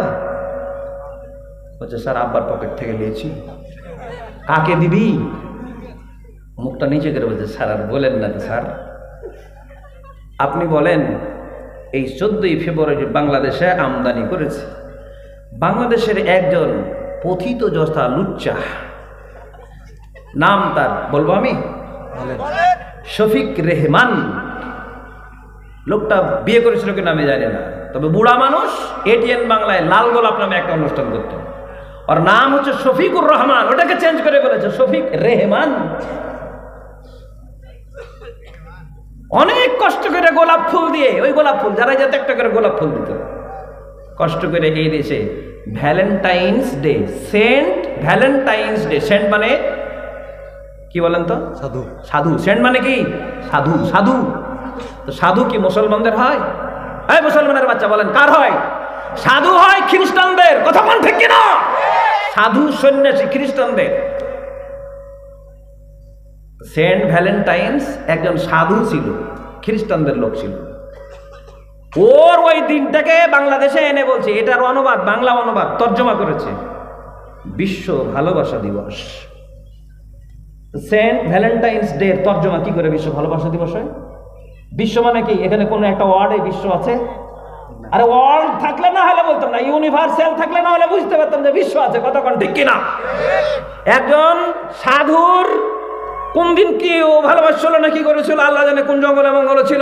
বলছে স্যার আব্বার পকেট থেকে নিয়েছি। কাকে দিবি? মুখটা নিচে করে বলছে স্যার আর বলেন না তো স্যার। আপনি বলেন এই 14 ফেব্রুয়ারি বাংলাদেশে আমদানি করেছে, বাংলাদেশের একজন পথিত যথা লুচ্চা, নাম তার বলবো আমি, শফিক রেহমান। লোকটা বিয়ে করেছিল কিনা আমি জানি না, তবে বুড়া মানুষ। এটিএন বাংলায় লাল গোলাপ নামে একটা অনুষ্ঠান করত, ওর নাম হচ্ছে শফিকুর রহমান, ওটাকে চেঞ্জ করে বলেছে শফিক রেহমান। অনেক কষ্ট করে গোলাপ ফুল দিয়ে, ওই গোলাপ ফুল যারা যাতে একটা করে গোলাপ ফুল দিত, কষ্ট করে এই দেশে Valentine's Day, Saint Valentine's Day. Saint মানে কি বলেন তো? সাধু। সাধু। সেন্ট মানে কি? সাধু। সাধু তো সাধু কি মুসলমানদের হয়? এই মুসলমানের বাচ্চা বলেন কার হয়? সাধু হয় খ্রিস্টানদের। কথা বলেন ঠিক কিনা? সাধু সন্ন্যাসী খ্রিস্টানদের। সেন্ট ভ্যালেন্টাইন্স একজন সাধু ছিল, খ্রিস্টানদের লোক ছিল। ওর ওই দিনটাকে বাংলাদেশে এনে বলছে, এটার অনুবাদ, বাংলা অনুবাদ তর্জমা করেছে বিশ্ব ভালোবাসা দিবস। সেন্ট ভ্যালেন্টাইন্স ডে তর্জমা কি করে বিশ্ব ভালোবাসা দিবস হয়? বিশ্ব মানে কি? এখানে কোন একটা ওয়ার্ডে বিশ্ব আছে? আরে ওয়ার্ল্ড থাকলে না হলে বলতাম না, ইউনিভার্সাল থাকলে না হলে বুঝতে পারতাম যে বিশ্ব আছে। কতক্ষণ ঠিক কিনা? একজন সাধুর কোন দিন কি ও ভালোবাসছিল না কি করেছিল আল্লাহ জানে, কোন জঙ্গলে মঙ্গল ছিল,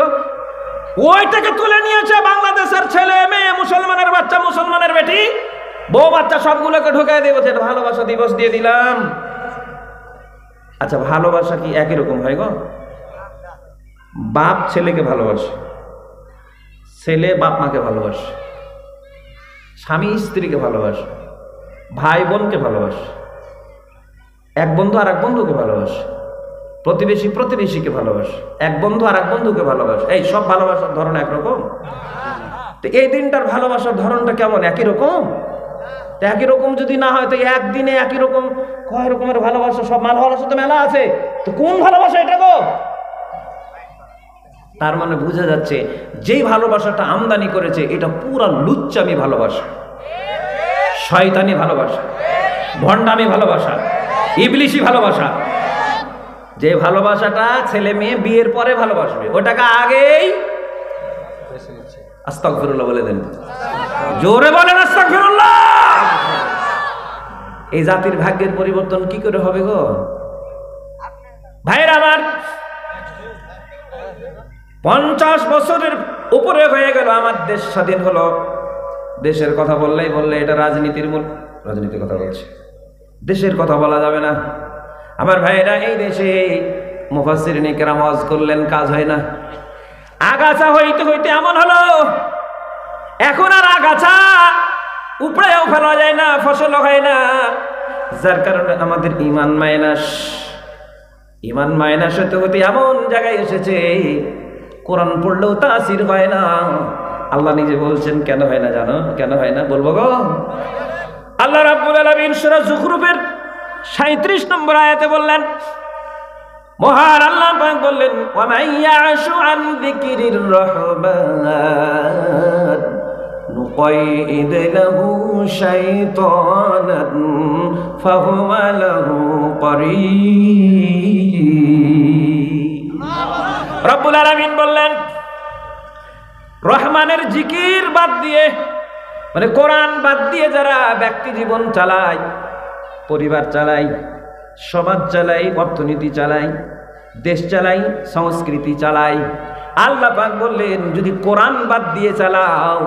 ওইটাকে তুলে নিয়েছে বাংলাদেশের ছেলে মেয়ে, মুসলমানের বাচ্চা, মুসলমানের বেটি, বউ বাচ্চা সবগুলোকে ঢুকাই দিয়ে বলছে ভালোবাসা দিবস দিয়ে দিলাম। আচ্ছা ভালোবাসা কি একই রকম হয় গো? বাপ ছেলেকে ভালোবাসে, ছেলে বাপ মাকে ভালোবাসে, স্বামী স্ত্রীকে ভালোবাসে, ভাই বোনকে ভালোবাসে, এক বন্ধু আর এক বন্ধুকে ভালোবাসে, প্রতিবেশী প্রতিবেশীকে ভালোবাসে, এক বন্ধু আর এক বন্ধুকে ভালোবাসে। এই সব ভালোবাসার ধরন একরকম? তো এই দিনটার ভালোবাসার ধরনটা কেমন? একই রকম? একই রকম যদি না হয় তো একদিনে একই রকম কয় রকমের ভালোবাসা? সব ভালোবাসা তো মেলা আছে, তো কোন ভালোবাসা এটা গো? তার মানে বোঝা যাচ্ছে যেই ভালোবাসাটা আমদানি করেছে এটা পুরা লুচ্চামি ভালোবাসা, শয়তানি ভালোবাসা, ভণ্ডামি ভালোবাসা, ইবলিশি ভালোবাসা। যে ভালোবাসাটা ছেলে মেয়ে বিয়ের পরে ভালোবাসবে, ওটাকে আগেই আস্তাগফিরুল্লাহ বলে দেন, জোরে বলেন আস্তাগফিরুল্লাহ। এই জাতির ভাগ্যের পরিবর্তন কি করে হবে গো ভাইরা আমার? 50 বছরের উপরে হয়ে গেল আমার দেশ স্বাধীন হলো। দেশের কথা বললে এটা রাজনীতির রাজনীতির কথা বলছে, দেশের কথা বলা যাবে না। আমার ভাইরা, এই দেশে মুফাসসিরিনে কেরাম ওয়াজ করলেন, কাজ হয় না। আগাছা হইতে হইতে এমন হলো, এখন আর আগাছা উপরেও ফেলা যায় না, ফসলও হয় না। যার কারণে আমাদের ইমান মাইনাস হতে হতে এমন জায়গায় এসেছে, কোরআন পড়লেও তাসির হয় না। আল্লাহ নিজে বলছেন কেন হয় না জানো? কেন হয় না বলবো গো। আল্লাহ রাব্বুল আলামিন সূরা যুখরুফের 37 নম্বর আয়াতে বললেন, মহান আল্লাহ পাক বললেন, ওয়া মান ইয়াশু আন যিকরির রহমান নুকাইদ লাহু শাইতানান ফাহুয়া লাহু করিন। রব্বুল আলামিন বললেন, রহমানের জিকির বাদ দিয়ে, মানে কোরআন বাদ দিয়ে যারা ব্যক্তি জীবন চালায়, পরিবার চালায়, সমাজ চালায়, অর্থনীতি চালায়, দেশ চালায়, সংস্কৃতি চালায়, আল্লাহ পাক বললেন যদি কোরআন বাদ দিয়ে চালাও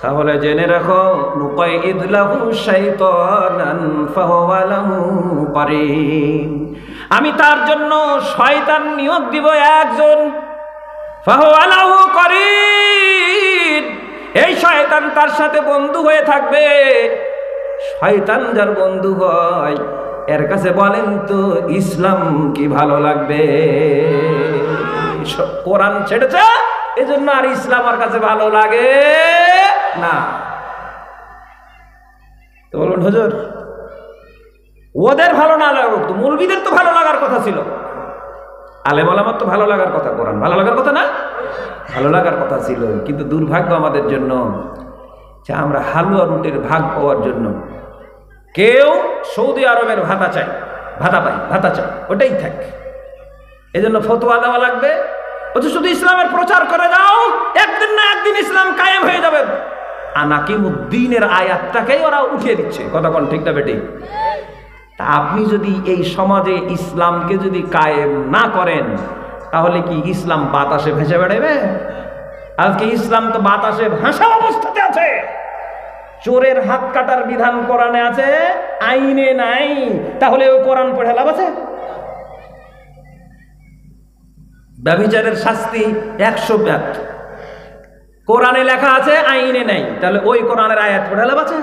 তাহলে জেনে রাখো, নুকাইদ লাহু শাইতানান ফাহুয়া লাহু করিন, আমি তার জন্য শয়তান নিয়োগ দিব একজন। ফাহুয়া লাহু করিন, এই শয়তান তার সাথে বন্ধু হয়ে থাকবে। শয়তান যার বন্ধু হয়, এর কাছে বলেন তো ইসলাম কি ভালো লাগবে? কোরআন ছেড়েছে, এজন্য আর ইসলাম আর কাছে ভালো লাগে না। তো বলুন হুজুর, ওদের ভালো না লাগুক তো মৌলবীদের তো ভালো লাগার কথা ছিল, আলেম ওলামার তো ভালো লাগার কথা, কোরআন ভালো লাগার কথা না? ভালো লাগার কথা ছিল। কিন্তু দুর্ভাগ্য আমাদের জন্য যে আমরা হালুয়া রুটির ভাগ পাওয়ার জন্য কেউ সৌদি আরবের ভাতা চাই, ভাতা চাই, ওটাই থাক। এই জন্য ফতোয়া দেওয়া লাগবে, অথচ শুধু ইসলামের প্রচার করে যাও, একদিন না একদিন ইসলাম কায়েম হয়ে যাবে। আনাকিমুদ্দিনের আয়াতটাকেই ওরা উঠিয়ে দিচ্ছে, কথা কোন ঠিক না বেটি? তা আপনি যদি এই সমাজে ইসলামকে যদি কায়েম না করেন, তাহলে কি ইসলাম বাতাসে ভেসে বেড়াবে? আজকে ইসলাম তো বাতাসে ভাসা অবস্থাতে আছে। চোরের হাত কাটার বিধান কোরআনে আছে, আইনে নাই, তাহলে ওই কোরআন পড়ে লাভ আছে? ব্যভিচারের শাস্তি 100 ব্যাট, কোরআনে লেখা আছে, আইনে নাই, তাহলে ওই কোরআনের আয়াত পড়ে লাভ আছে?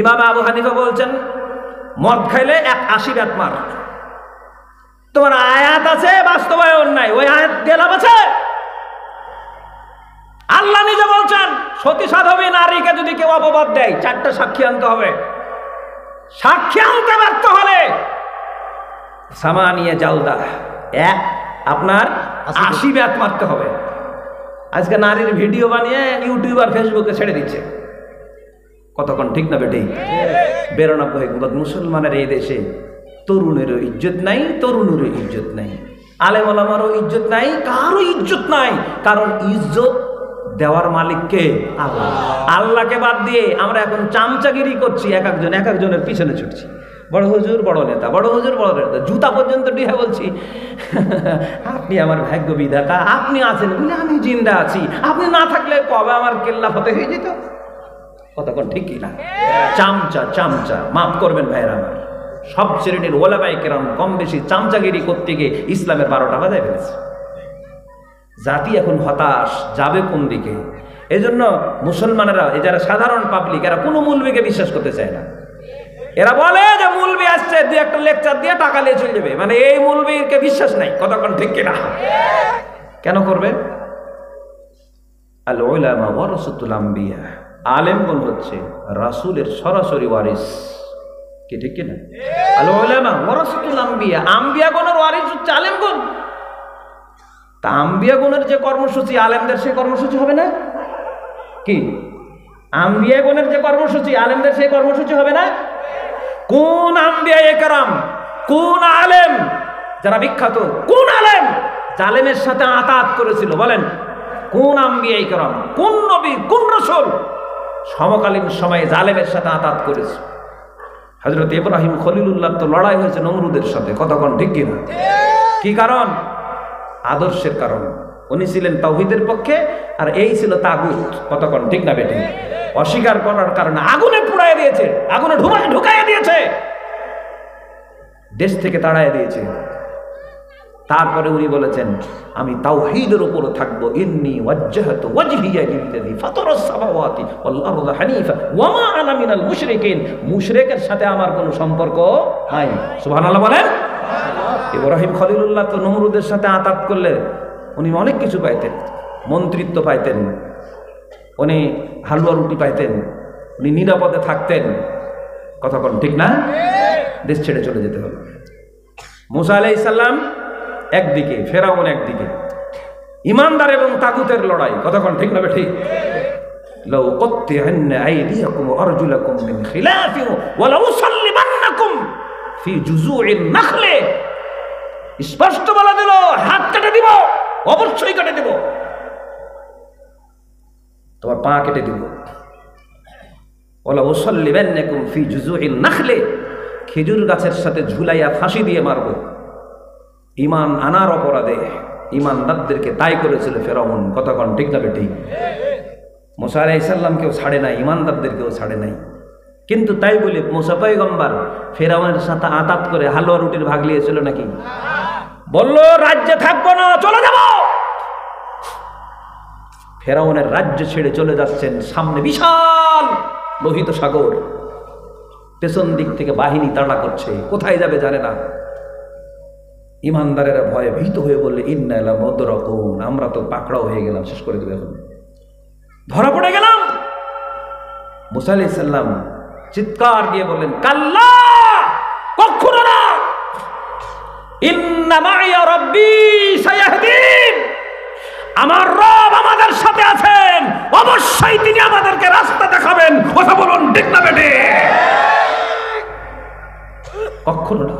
ইমাম আবু হানিফা বলছেন মদ খাইলে 80 ব্যাট মার। তোমার আয়াত আছে, বাস্তবায়ন নাই, ওই আয়াত দিয়ে লাভ আছে? আল্লাহ নিজে বলছেন সতী সাধবী নারীকে যদি কেউ অপবাদ দেয় 4টা সাক্ষী আনতে হবে, সাক্ষী আনতে ব্যর্থ হলে সামানিয়া জালদা, আপনার 80 ব্যাট মারতে হবে। আজকে নারীর ভিডিও বানিয়ে ইউটিউব আর ফেসবুকে ছেড়ে দিচ্ছে, কতক্ষণ ঠিক না বেটি? 92 মুসলমানের এই দেশে তরুণেরও ইজ্জত নাই, তরুণেরও ইজ্জত নাই, আলেম ওলামারও ইজ্জত নাই, কারো ইজ্জত নাই। কারণ ইজ্জত দেওয়ার মালিক কে? আল্লাহ। আল্লাহকে বাদ দিয়ে আমরা এখন চামচাগিরি করছি, এক একজনের পিছনে ছুটছি। বড় হুজুর বড় নেতা, বড় হুজুর বড় নেতা, জুতা পর্যন্ত দিয়ে বলছি আপনি আমার ভাগ্য বিধাতা, আপনি আছেন বলে আমি জিন্দা আছি, আপনি না থাকলে কবে আমার কেল্লা ফতে হয়ে যেত। কতক্ষণ ঠিক কিনা? চামচা মাফ করবেন ভাইয়েরা আমার, সব শ্রেণীর ওলামায়ে কেরাম কম বেশি চামচাগিরি করতে গিয়ে ইসলামের 12টা বাজায় ফেলেছে। জাতি এখন হতাশ, যাবে কোন দিকে? এই জন্য মুসলমানেরা, এই যারা সাধারণ পাবলিক, এরা কোনো মৌলবীকে বিশ্বাস করতে চায় না। এরা বলে যে মৌলবী আসছে, 2-একটা লেকচার দিয়ে টাকা নিয়ে চলে যাবে, মানে এই মৌলবীকে বিশ্বাস নাই। কতক্ষণ ঠিক কিনা? কেন করবে? আল উলামা ওয়ারাসাতুল আম্বিয়া, আলেমগণ হচ্ছে রাসূলের সরাসরি ওয়ারিস, কি ঠিক কিনা? আল উলামা ওয়ারাসাতুল আম্বিয়া, আম্বিয়াগণের ওয়ারিস হচ্ছে আলেমগণ। তা আম্বিয়াগণের যে কর্মসূচি, আলেমদের সেই কর্মসূচি হবে না কি? আম্বিয়াগণের যে কর্মসূচি, আলেমদের সেই কর্মসূচি হবে না? কোন আম্বিয়া একরাম, কোন আলেম যারা বিখ্যাত, কোন আলেম জালেমের সাথে আতাত করেছিল বলেন? কোন আম্বিয়ায়ে কেরাম, কোন নবী, কোন রাসূল সমকালীন সময়ে জালেমের সাথে আতাত করেছে? হযরত ইব্রাহিম খলিলুল্লাহ তো লড়াই হয়েছে নমরুদের সাথে, কতক্ষণ ঠিক কিনা? কি কারণ? আদর্শের কারণ। উনি ছিলেন তাওহীদের পক্ষে আর এই ছিল তাগুত, কতক্ষণ ঠিক না বেটি? অস্বীকার করার কারণে আগুনে পুড়াইয়া দিয়েছে, আগুনে ঢুকাইয়া দিয়েছে, দেশ থেকে তাড়াইয়া দিয়েছে। তারপরে উনি বলেছেন আমি তাওহীদের উপর থাকবো। ইন্নী ওয়াজ্জাহতু ওয়াজহিয়া লিল্লাযী ফাতারাস সামাওয়াতি ওয়াল আরদা হানিফা ওয়া মা আনা মিনাল মুশরিকিন। মুশরিকের সাথে আমার কোনো সম্পর্ক নাই। সুবহানাল্লাহ বলেন। ইব্রাহিম খলিলুল্লাহ তো নমরুদের সাথে আতাত করলে উনি অনেক কিছু পাইতেন, মন্ত্রিত্ব পাইতেন, উনি হালুয়া রুটি পাইতেন, উনি নিরাপদে থাকতেন, কতক্ষণ ঠিক না? দেশ ছেড়ে চলে যেতে হলো। মুসা আলাইহিস সালাম একদিকে, ফেরাউন একদিকে, ইমানদার এবং তাগুতের লড়াই, কতক্ষণ ঠিক না ঠিক? লাউ উকত্তিআন্না আইদিয়াকুম ওয়া আরজুলাকুম মিন খিলাফিন ওয়া লাউ সাল্লিবান্নাকুম ফি জুযুইন নাখলে। স্পষ্ট বলে দিল, হাত কেটে দিব, অবশ্যই কেটে দিব, তোমার পা কেটে দিব। ওয়া লাউ সাল্লিবান্নাকুম ফি জুযুইন নাখলে, খেজুর গাছের সাথে ঝুলাইয়া ফাঁসি দিয়ে মারব। ঈমান আনার অপরাধে ঈমানদারদেরকে তাই করেছিল ফেরাউন, কতক্ষণ ঠিক না বেটি? মুসা আলাইহিস সালামকেও ছাড়ে নাই, ঈমানদারদেরকেও ছাড়ে নাই। কিন্তু তাই বলে মুসা পয়গম্বর ফেরাউনের সাথে আতাত করে হালুয়া রুটির ভাগ নিয়েছিল নাকি? বলল রাজ্যে থাকবো না, চলে যাব। ফেরাউনের রাজ্য ছেড়ে চলে যাচ্ছেন, সামনে বিশাল লোহিত সাগর, পেছন দিক থেকে বাহিনী তাড়া করছে, কোথায় যাবে জানে না। ইমানদারেরা ভয়ে ভীত হয়ে বললে ইন্না লা মুদরাকুন, আমরা তো পাকড়াও হয়ে গেলাম, শেষ করে দেবে, এখন ধরা পড়ে গেলাম। মুসা আলাইহিস সালাম চিৎকার দিয়ে বললেন কাল্লা, কখনো না, ইন্না মাইয়া রাব্বি সায়াহদিন, আমার রব আমাদের সাথে আছেন, অবশ্যই তিনি আমাদেরকে রাস্তা দেখাবেন। কথা বলুন ঠিক না বেটে? কখনো না,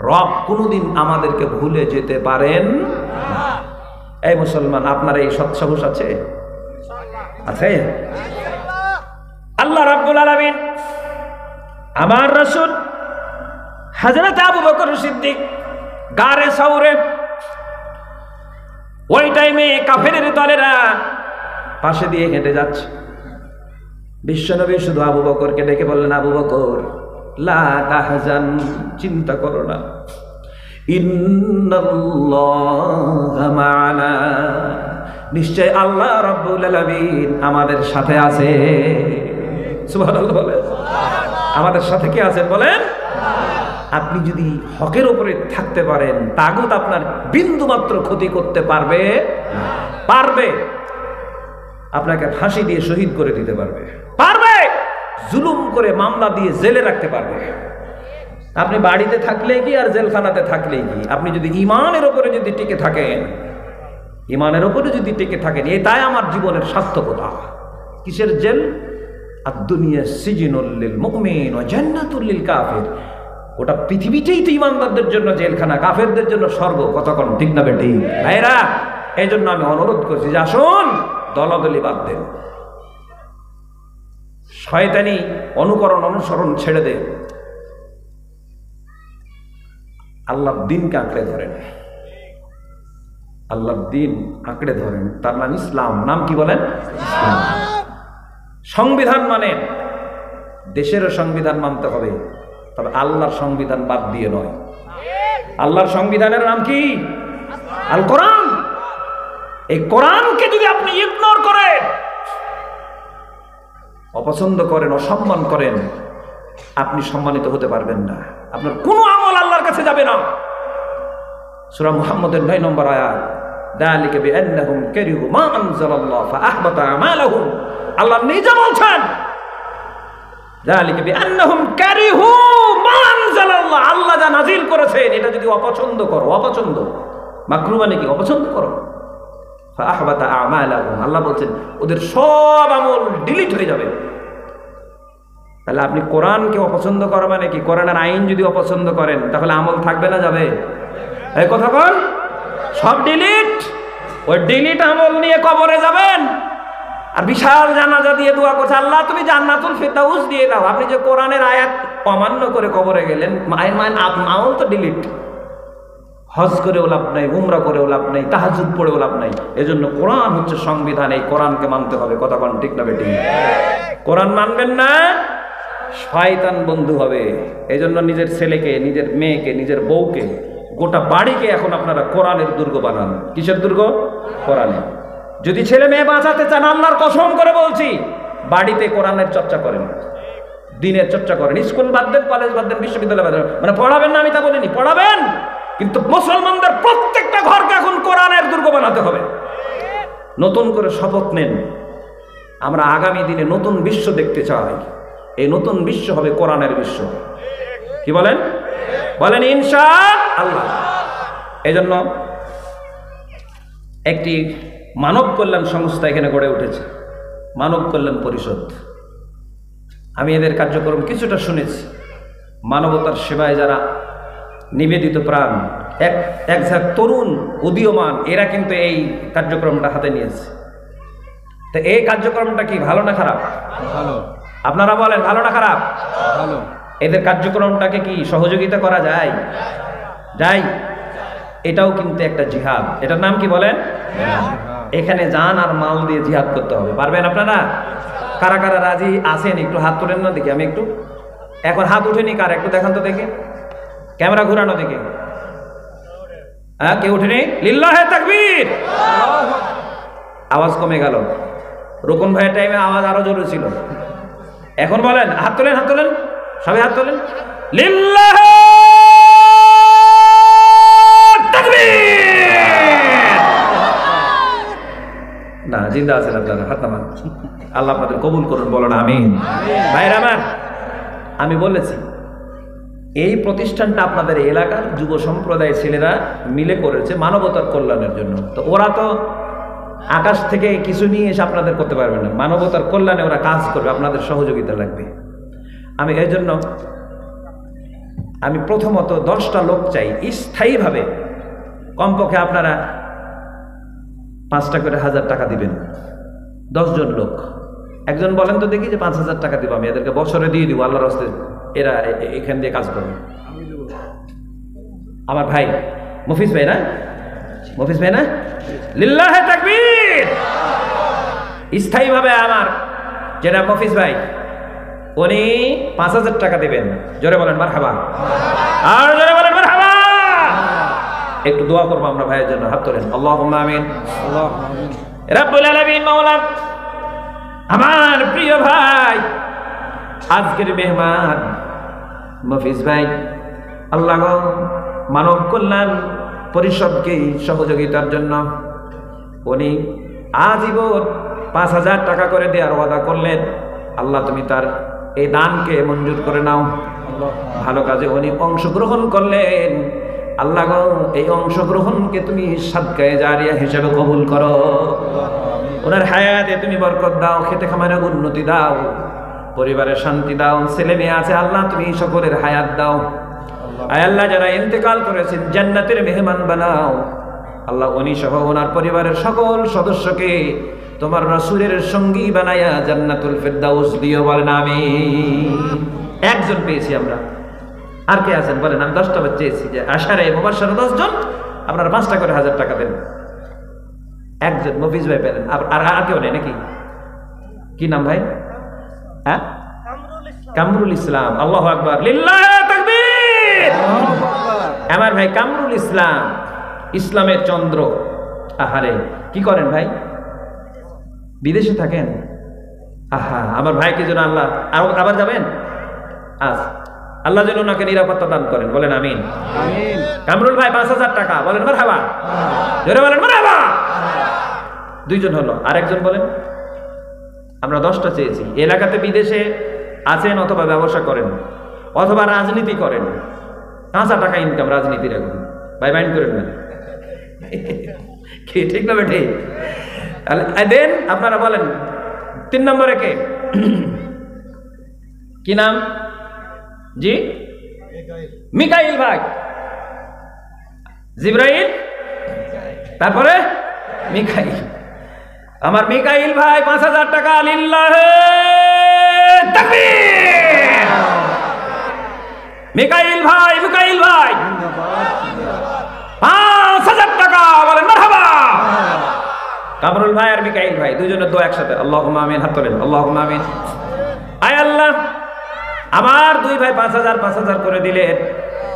রব কোনোদিন আমাদেরকে ভুলে যেতে পারেন না। এই মুসলমান, আপনার এই সৎসাহস আছে? আছে? আল্লাহ রাব্বুল আলামিন আমার রাসূল হযরত আবু বকর সিদ্দিক গারে সাউরে, ওই টাইমে কাফেরের দলেরা পাশে দিয়ে হেঁটে যাচ্ছে। বিশ্বনবী শুধু আবু বকরকে ডেকে বললেন, আবু বকর লা তাহজান, চিন্তা করো না, ইন্নাল্লাহা মা'ানা, নিশ্চয় আল্লাহ রাব্বুল আলামিন আমাদের সাথে আছে। সুবহানাল্লাহ বলেন। আমাদের সাথে কে আছেন বলেন? আপনি যদি হকের উপরে থাকতে পারেন, তাগুত আপনার বিন্দু মাত্র ক্ষতি করতে পারবে না। পারবে আপনাকে ফাঁসি দিয়ে শহীদ করে দিতে পারবে, পারবে জুলুম করে মামলা দিয়ে জেলে রাখতে পারবে। আপনি বাড়িতে থাকলে কি আর জেলখানাতে থাকলে কি, আপনি যদি ঈমানের উপরে যদি টিকে থাকেন, ঈমানের উপরে যদি টিকে থাকেন, এটাই আমার জীবনের সার্থকতা। কিসের জেল? আদ-দুনিয়া সিজনুল লিল মুমিন ওয়া জান্নাতুল লিল কাফির। গোটা পৃথিবীটাই তো ঈমানদারদের জন্য জেলখানা, কাফেরদের জন্য স্বর্গ, কতক্ষণ ঠিক না বেটি? ভাইরা, এই জন্য আমি অনুরোধ করছি যে আসুন দলাদলি বাদ দেন, শয়তানি অনুকরণ অনুসরণ ছেড়ে দেন, আল্লাহর দিনকে আঁকড়ে ধরেন, আল্লাহর দিন আঁকড়ে ধরেন। তার নাম ইসলাম। নাম কি বলেন? ইসলাম। সংবিধান মানেন, দেশেরও সংবিধান মানতে হবে, তবে আল্লাহর সংবিধান বাদ দিয়ে নয়। আল্লাহর সংবিধানের নাম কি? আল কোরআন। এই কোরআনকে যদি আপনি ইগনোর করেন, অপছন্দ করেন, অসম্মান করেন, আপনি সম্মানিত হতে পারবেন না, আপনার কোনো আমল আল্লাহর কাছে যাবে না। সূরা মুহাম্মদের 9 নম্বর আয়াত, যালিকা বিআন্নাহুম কারিহু মা আনজালাল্লাহু ফাআহবাতা আমালাহুম। আল্লাহ নিজে বলছেন যালিকা বিআন্নাহুম কারিহু মা আনজালাল্লাহ, আল্লাহ যা নাজিল করেছেন এটা যদি অপছন্দ করো, অপছন্দ মাকরুহ মানে কি? অপছন্দ করো, ফাআহবাতা আমালাহুম, আল্লাহ বলছেন ওদের সব আমল ডিলিট হয়ে যাবে। তাহলে আপনি কোরআনকে অপছন্দ করা মানে কি? কোরআনের আইন যদি অপছন্দ করেন তাহলে আমল থাকবে না, যাবে? এই কথা বল, সব ডিলিট। ওই ডিলিট আমল নিয়ে কবরে যাবেন আর বিশাল জানাজা দিয়ে দোয়া করছে, আল্লাহ তুমি জান্নাতুল ফিরদাউস দিয়ে দাও। আপনি যে কোরআনের আয়াত অমান্য করে কবরে গেলেন, আমল তো ডিলিট। হজ করেও লাভ নাই, উমরা করেও লাভ নাই, তাহাজ্জুদ পড়েও লাভ নাই। এজন্য কোরআন হচ্ছে সংবিধান, এই কোরআনকে মানতে হবে। কথা বলেন ঠিক না বেঠিক? কোরআন মানবেন না, শয়তান বন্ধু হবে। এজন্য নিজের ছেলেকে, নিজের মেয়েকে, নিজের বউকে, গোটা বাড়িকে এখন আপনারা কোরআনের দুর্গ বানান। কিসের দুর্গ? কোরআনে। যদি ছেলে মেয়ে বাঁচাতে চান, আল্লাহর কসম করে বলছি, বাড়িতে কোরআনের চর্চা করেন, দিনের চর্চা করেন। স্কুল বাদ দেন, কলেজ বাদ দেন, বিশ্ববিদ্যালয় বাদ দেন, মানে পড়াবেন না আমি তা বলিনি, পড়াবেন, কিন্তু মুসলমানদের প্রত্যেকটা ঘরকে এখন কোরআনের দুর্গ বানাতে হবে। নতুন করে শপথ নেন, আমরা আগামী দিনে নতুন বিশ্ব দেখতে চাই। এই নতুন বিশ্ব হবে কোরআনের বিশ্ব। কি বলেন? বলেন ইনশাআল্লাহ। এই জন্য একটি মানব কল্যাণ সংস্থা এখানে গড়ে উঠেছে, মানব কল্যাণ পরিষদ। আমি এদের কার্যক্রম কিছুটা শুনেছি। মানবতার সেবায় যারা নিবেদিত প্রাণ, এক ঝাঁক তরুণ উদীয়মান, এরা কিন্তু এই কার্যক্রমটা হাতে নিয়েছে। তো এই কার্যক্রমটা কি ভালো না খারাপ? ভালো। আপনারা বলেন ভালো না খারাপ? ভালো। এদের কার্যক্রমটাকে কি সহযোগিতা করা যায়? যায়। এটাও কিন্তু একটা জিহাদ। এটার নাম কি বলেন? এখানে জান আর মাল দিয়ে জিহাদ করতে হবে। পারবেন আপনারা? কারা কারা রাজি আছেন একটু হাত তোলেন না দেখি। আমি একটু, এখন হাত উঠেনি কার, একটু দেখান তো দেখি, ক্যামেরা ঘুরানো দেখি। হ্যাঁ, কেউ উঠেনি? লিল্লাহে তাকবীর। আওয়াজ কমে গেল। রুকন ভাইয়ের টাইমে আওয়াজ আরো জোরে ছিল। এখন বলেন, হাত তোলেন, হাত তোলেন, সবাই হাত তোলেন। লিল্লাহে তাকবীর। না, জিন্দা আছেন আপনারা, হাত নামান। আল্লাহ আপনাদের কবুল করুন, বলুন আমিন। ভাইরা আমার, আমি বলেছি এই প্রতিষ্ঠানটা আপনাদের এলাকার যুব সম্প্রদায়ের ছেলেরা মিলে করেছে মানবতার কল্যাণের জন্য। তো ওরা তো আকাশ থেকে কিছু নিয়ে এসে আপনাদের করতে পারবে না, মানবতার কল্যাণে ওরা কাজ করবে, আপনাদের সহযোগিতা লাগবে। আমি এই জন্য প্রথমত 10টা লোক চাই স্থায়ীভাবে, কমপক্ষে আপনারা 5টা করে 1000 টাকা দিবেন। 10 জন লোক। একজন বলেন তো দেখি যে 5000 টাকা দিব, আমি এদেরকে বছরে দিয়ে দিব, আল্লাহর রাস্তায় এরা এখান দিয়ে কাজ করবে। আমার ভাই মফিজ ভাই না? মফিজ ভাই না? লিল্লাহে তাকবীর। স্থায়ীভাবে আমার যেটা মফিজ ভাই, উনি 5000 টাকা দিবেন। জোরে বলেন মারহাবা। আর জোরে বলেন মারহাবা। একটু দোয়া করবো আমরা ভাইয়ের জন্য, হাত তোলেন। আল্লাহুম্মা আমিন। আল্লাহুম্মা আমিন। রাব্বুল আলামিন, মাওলা আমার প্রিয় ভাই, আজকের মেহমান মফিজ ভাই, আল্লাহ গো মানব কল্যাণ পরিষদকে সহযোগিতার জন্য উনি আজীবন 5000 টাকা করে দেওয়ার ওয়াদা করলেন। আল্লাহ তুমি তার এই দানকে মঞ্জুর করে নাও। ভালো কাজে উনি অংশগ্রহণ করলেন। আল্লাহ গো এই অংশগ্রহণকে তুমি সাদকায়ে জারিয়া হিসেবে কবুল করো। ওনার হায়াতে তুমি বরকত দাও, খেতে খামারে উন্নতি দাও, পরিবারের শান্তি দাও, ছেলে মেয়ে আছে আল্লাহ তুমি সকলের হায়াত দাও। আয় আল্লাহ যারা ইন্তেকাল করেছেন জান্নাতের মেহমান বানাও। আল্লাহ উনি সহ ওনার পরিবারের সকল সদস্যকে তোমার রাসূলের সঙ্গী বানায়া জান্নাতুল ফিরদাউস দিও, বলেন আমিন। একজন পেয়েছি আমরা, আর কে আছেন বলেন? আমি 10টা চেয়েছি যে আশারে মুবাশশারা 10 জন, আপনারা 5টা করে 1000 টাকা দেন। একজন মফিজ ভাই পেলেন, আর কেউ নেই নাকি? কি নাম ভাই? হ্যাঁ, কামরুল ইসলাম। আল্লাহু আকবার, লিল্লাহে তাকবীর। আমার ভাই কামরুল ইসলাম, ইসলামের চন্দ্র। আহারে কি করেন ভাই? বিদেশে থাকেন? আহা, আমার ভাইকে যেন আল্লাহ আবার যাবেন। আল্লাহ যেন ওনাকে নিরাপত্তা দান করেন, বলেন আমিন। আমিন। কামরুল ভাই 5000 টাকা, বলেন মারহাবা। জোরে বলেন মারহাবা। 2 জন হলো, আরেকজন বলেন। আমরা 10টা চেয়েছি। এলাকাতে বিদেশে আছেন অথবা ব্যবসা করেন অথবা রাজনীতি করেন, কাঁচা টাকা ইনকাম রাজনীতির, এখন ভাই মাইন্ড করেন না, ঠিক না বেঠে? দেন আপনারা বলেন। 3 নম্বরে কে? কি নাম? জি, মিকাইল ভাই। জিবরাইল, তারপরে মিকাইল। আমার মিকাইল ভাই 5000 টাকা, লিল্লাহে তাকবীর। মিকাইল ভাই 5000 টাকা, বলেন মারহাবা। কামরুল ভাই আর মিকাইল ভাই দুইজনের দোয়া একসাথে, আল্লাহুম্মা আমিন। হাত তোলেন, আল্লাহুম্মা আমিন। আয় আল্লাহ, আমার দুই ভাই 5000 করে দিলেন।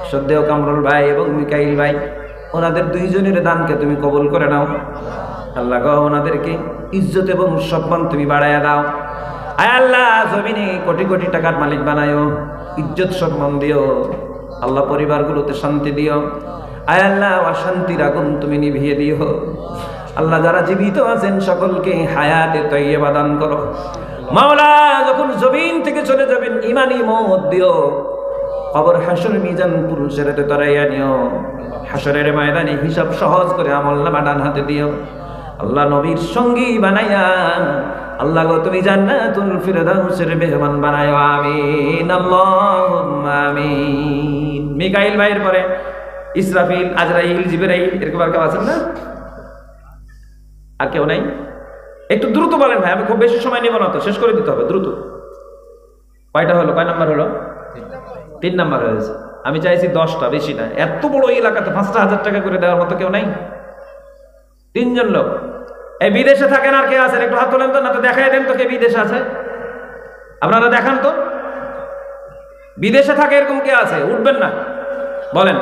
শ্রদ্ধেয় কামরুল ভাই এবং মিকাইল ভাই, ওনাদের দুইজনের দানকে তুমি কবুল করে নাও। আল্লাহ গো, ওনাদেরকে ইজ্জত এবং সম্মান তুমি বাড়াইয়া দাও। আয় আল্লাহ, জমিনে কোটি কোটি টাকার মালিক বানায়ো, ইজ্জত সম্মান দিও। আল্লাহ, পরিবারগুলোতে শান্তি দিও। আয় আল্লাহ, অশান্তির আগুন তুমি নিভিয়ে দিও। আল্লাহ, যারা জীবিত আছেন সকলকে হায়াতে তাইয়্যিবা দান করো। মাওলা, যখন জমিন থেকে চলে যাবেন ঈমানি মওত দিও। কবর, হাসর, মিজান পুরুষের হাতে তরাইয়া নিও। হাসরের ময়দানে হিসাব সহজ করে আমলনামা ডান হাতে দিও। আল্লাহ, নবীর সঙ্গী বানাইয়া আল্লাহ গো তুমি জান্নাতুল ফিরদাউসের মেহমান বানায়। আমিন, আল্লাহুম্মা আমিন। মিকাইল ভাইয়ের পরে ইসরাফিল, আজরাইল, জিবরাইল, এরকম আর কেউ আছেন না? আর কেউ নাই? একটু দ্রুত বলেন ভাই, আমি খুব বেশি সময় নেব না তো, শেষ করে দিতে হবে দ্রুত। কয়টা হলো? কয় নাম্বার হলো? 3 নাম্বার হয়েছে। আমি চাইছি 10টা, বেশি না। এত বড় এলাকাতে 5000 টাকা করে দেওয়ার মতো কেউ নাই? 3 জন লোক। এই বিদেশে থাকেন আর কে আছেন? একটু হাত তোলেন তো, না তো দেখাই দেন তো কে বিদেশে আছে। আপনারা দেখান তো, বিদেশে থাকে এরকম কে আছে? উঠবেন না, বলেন।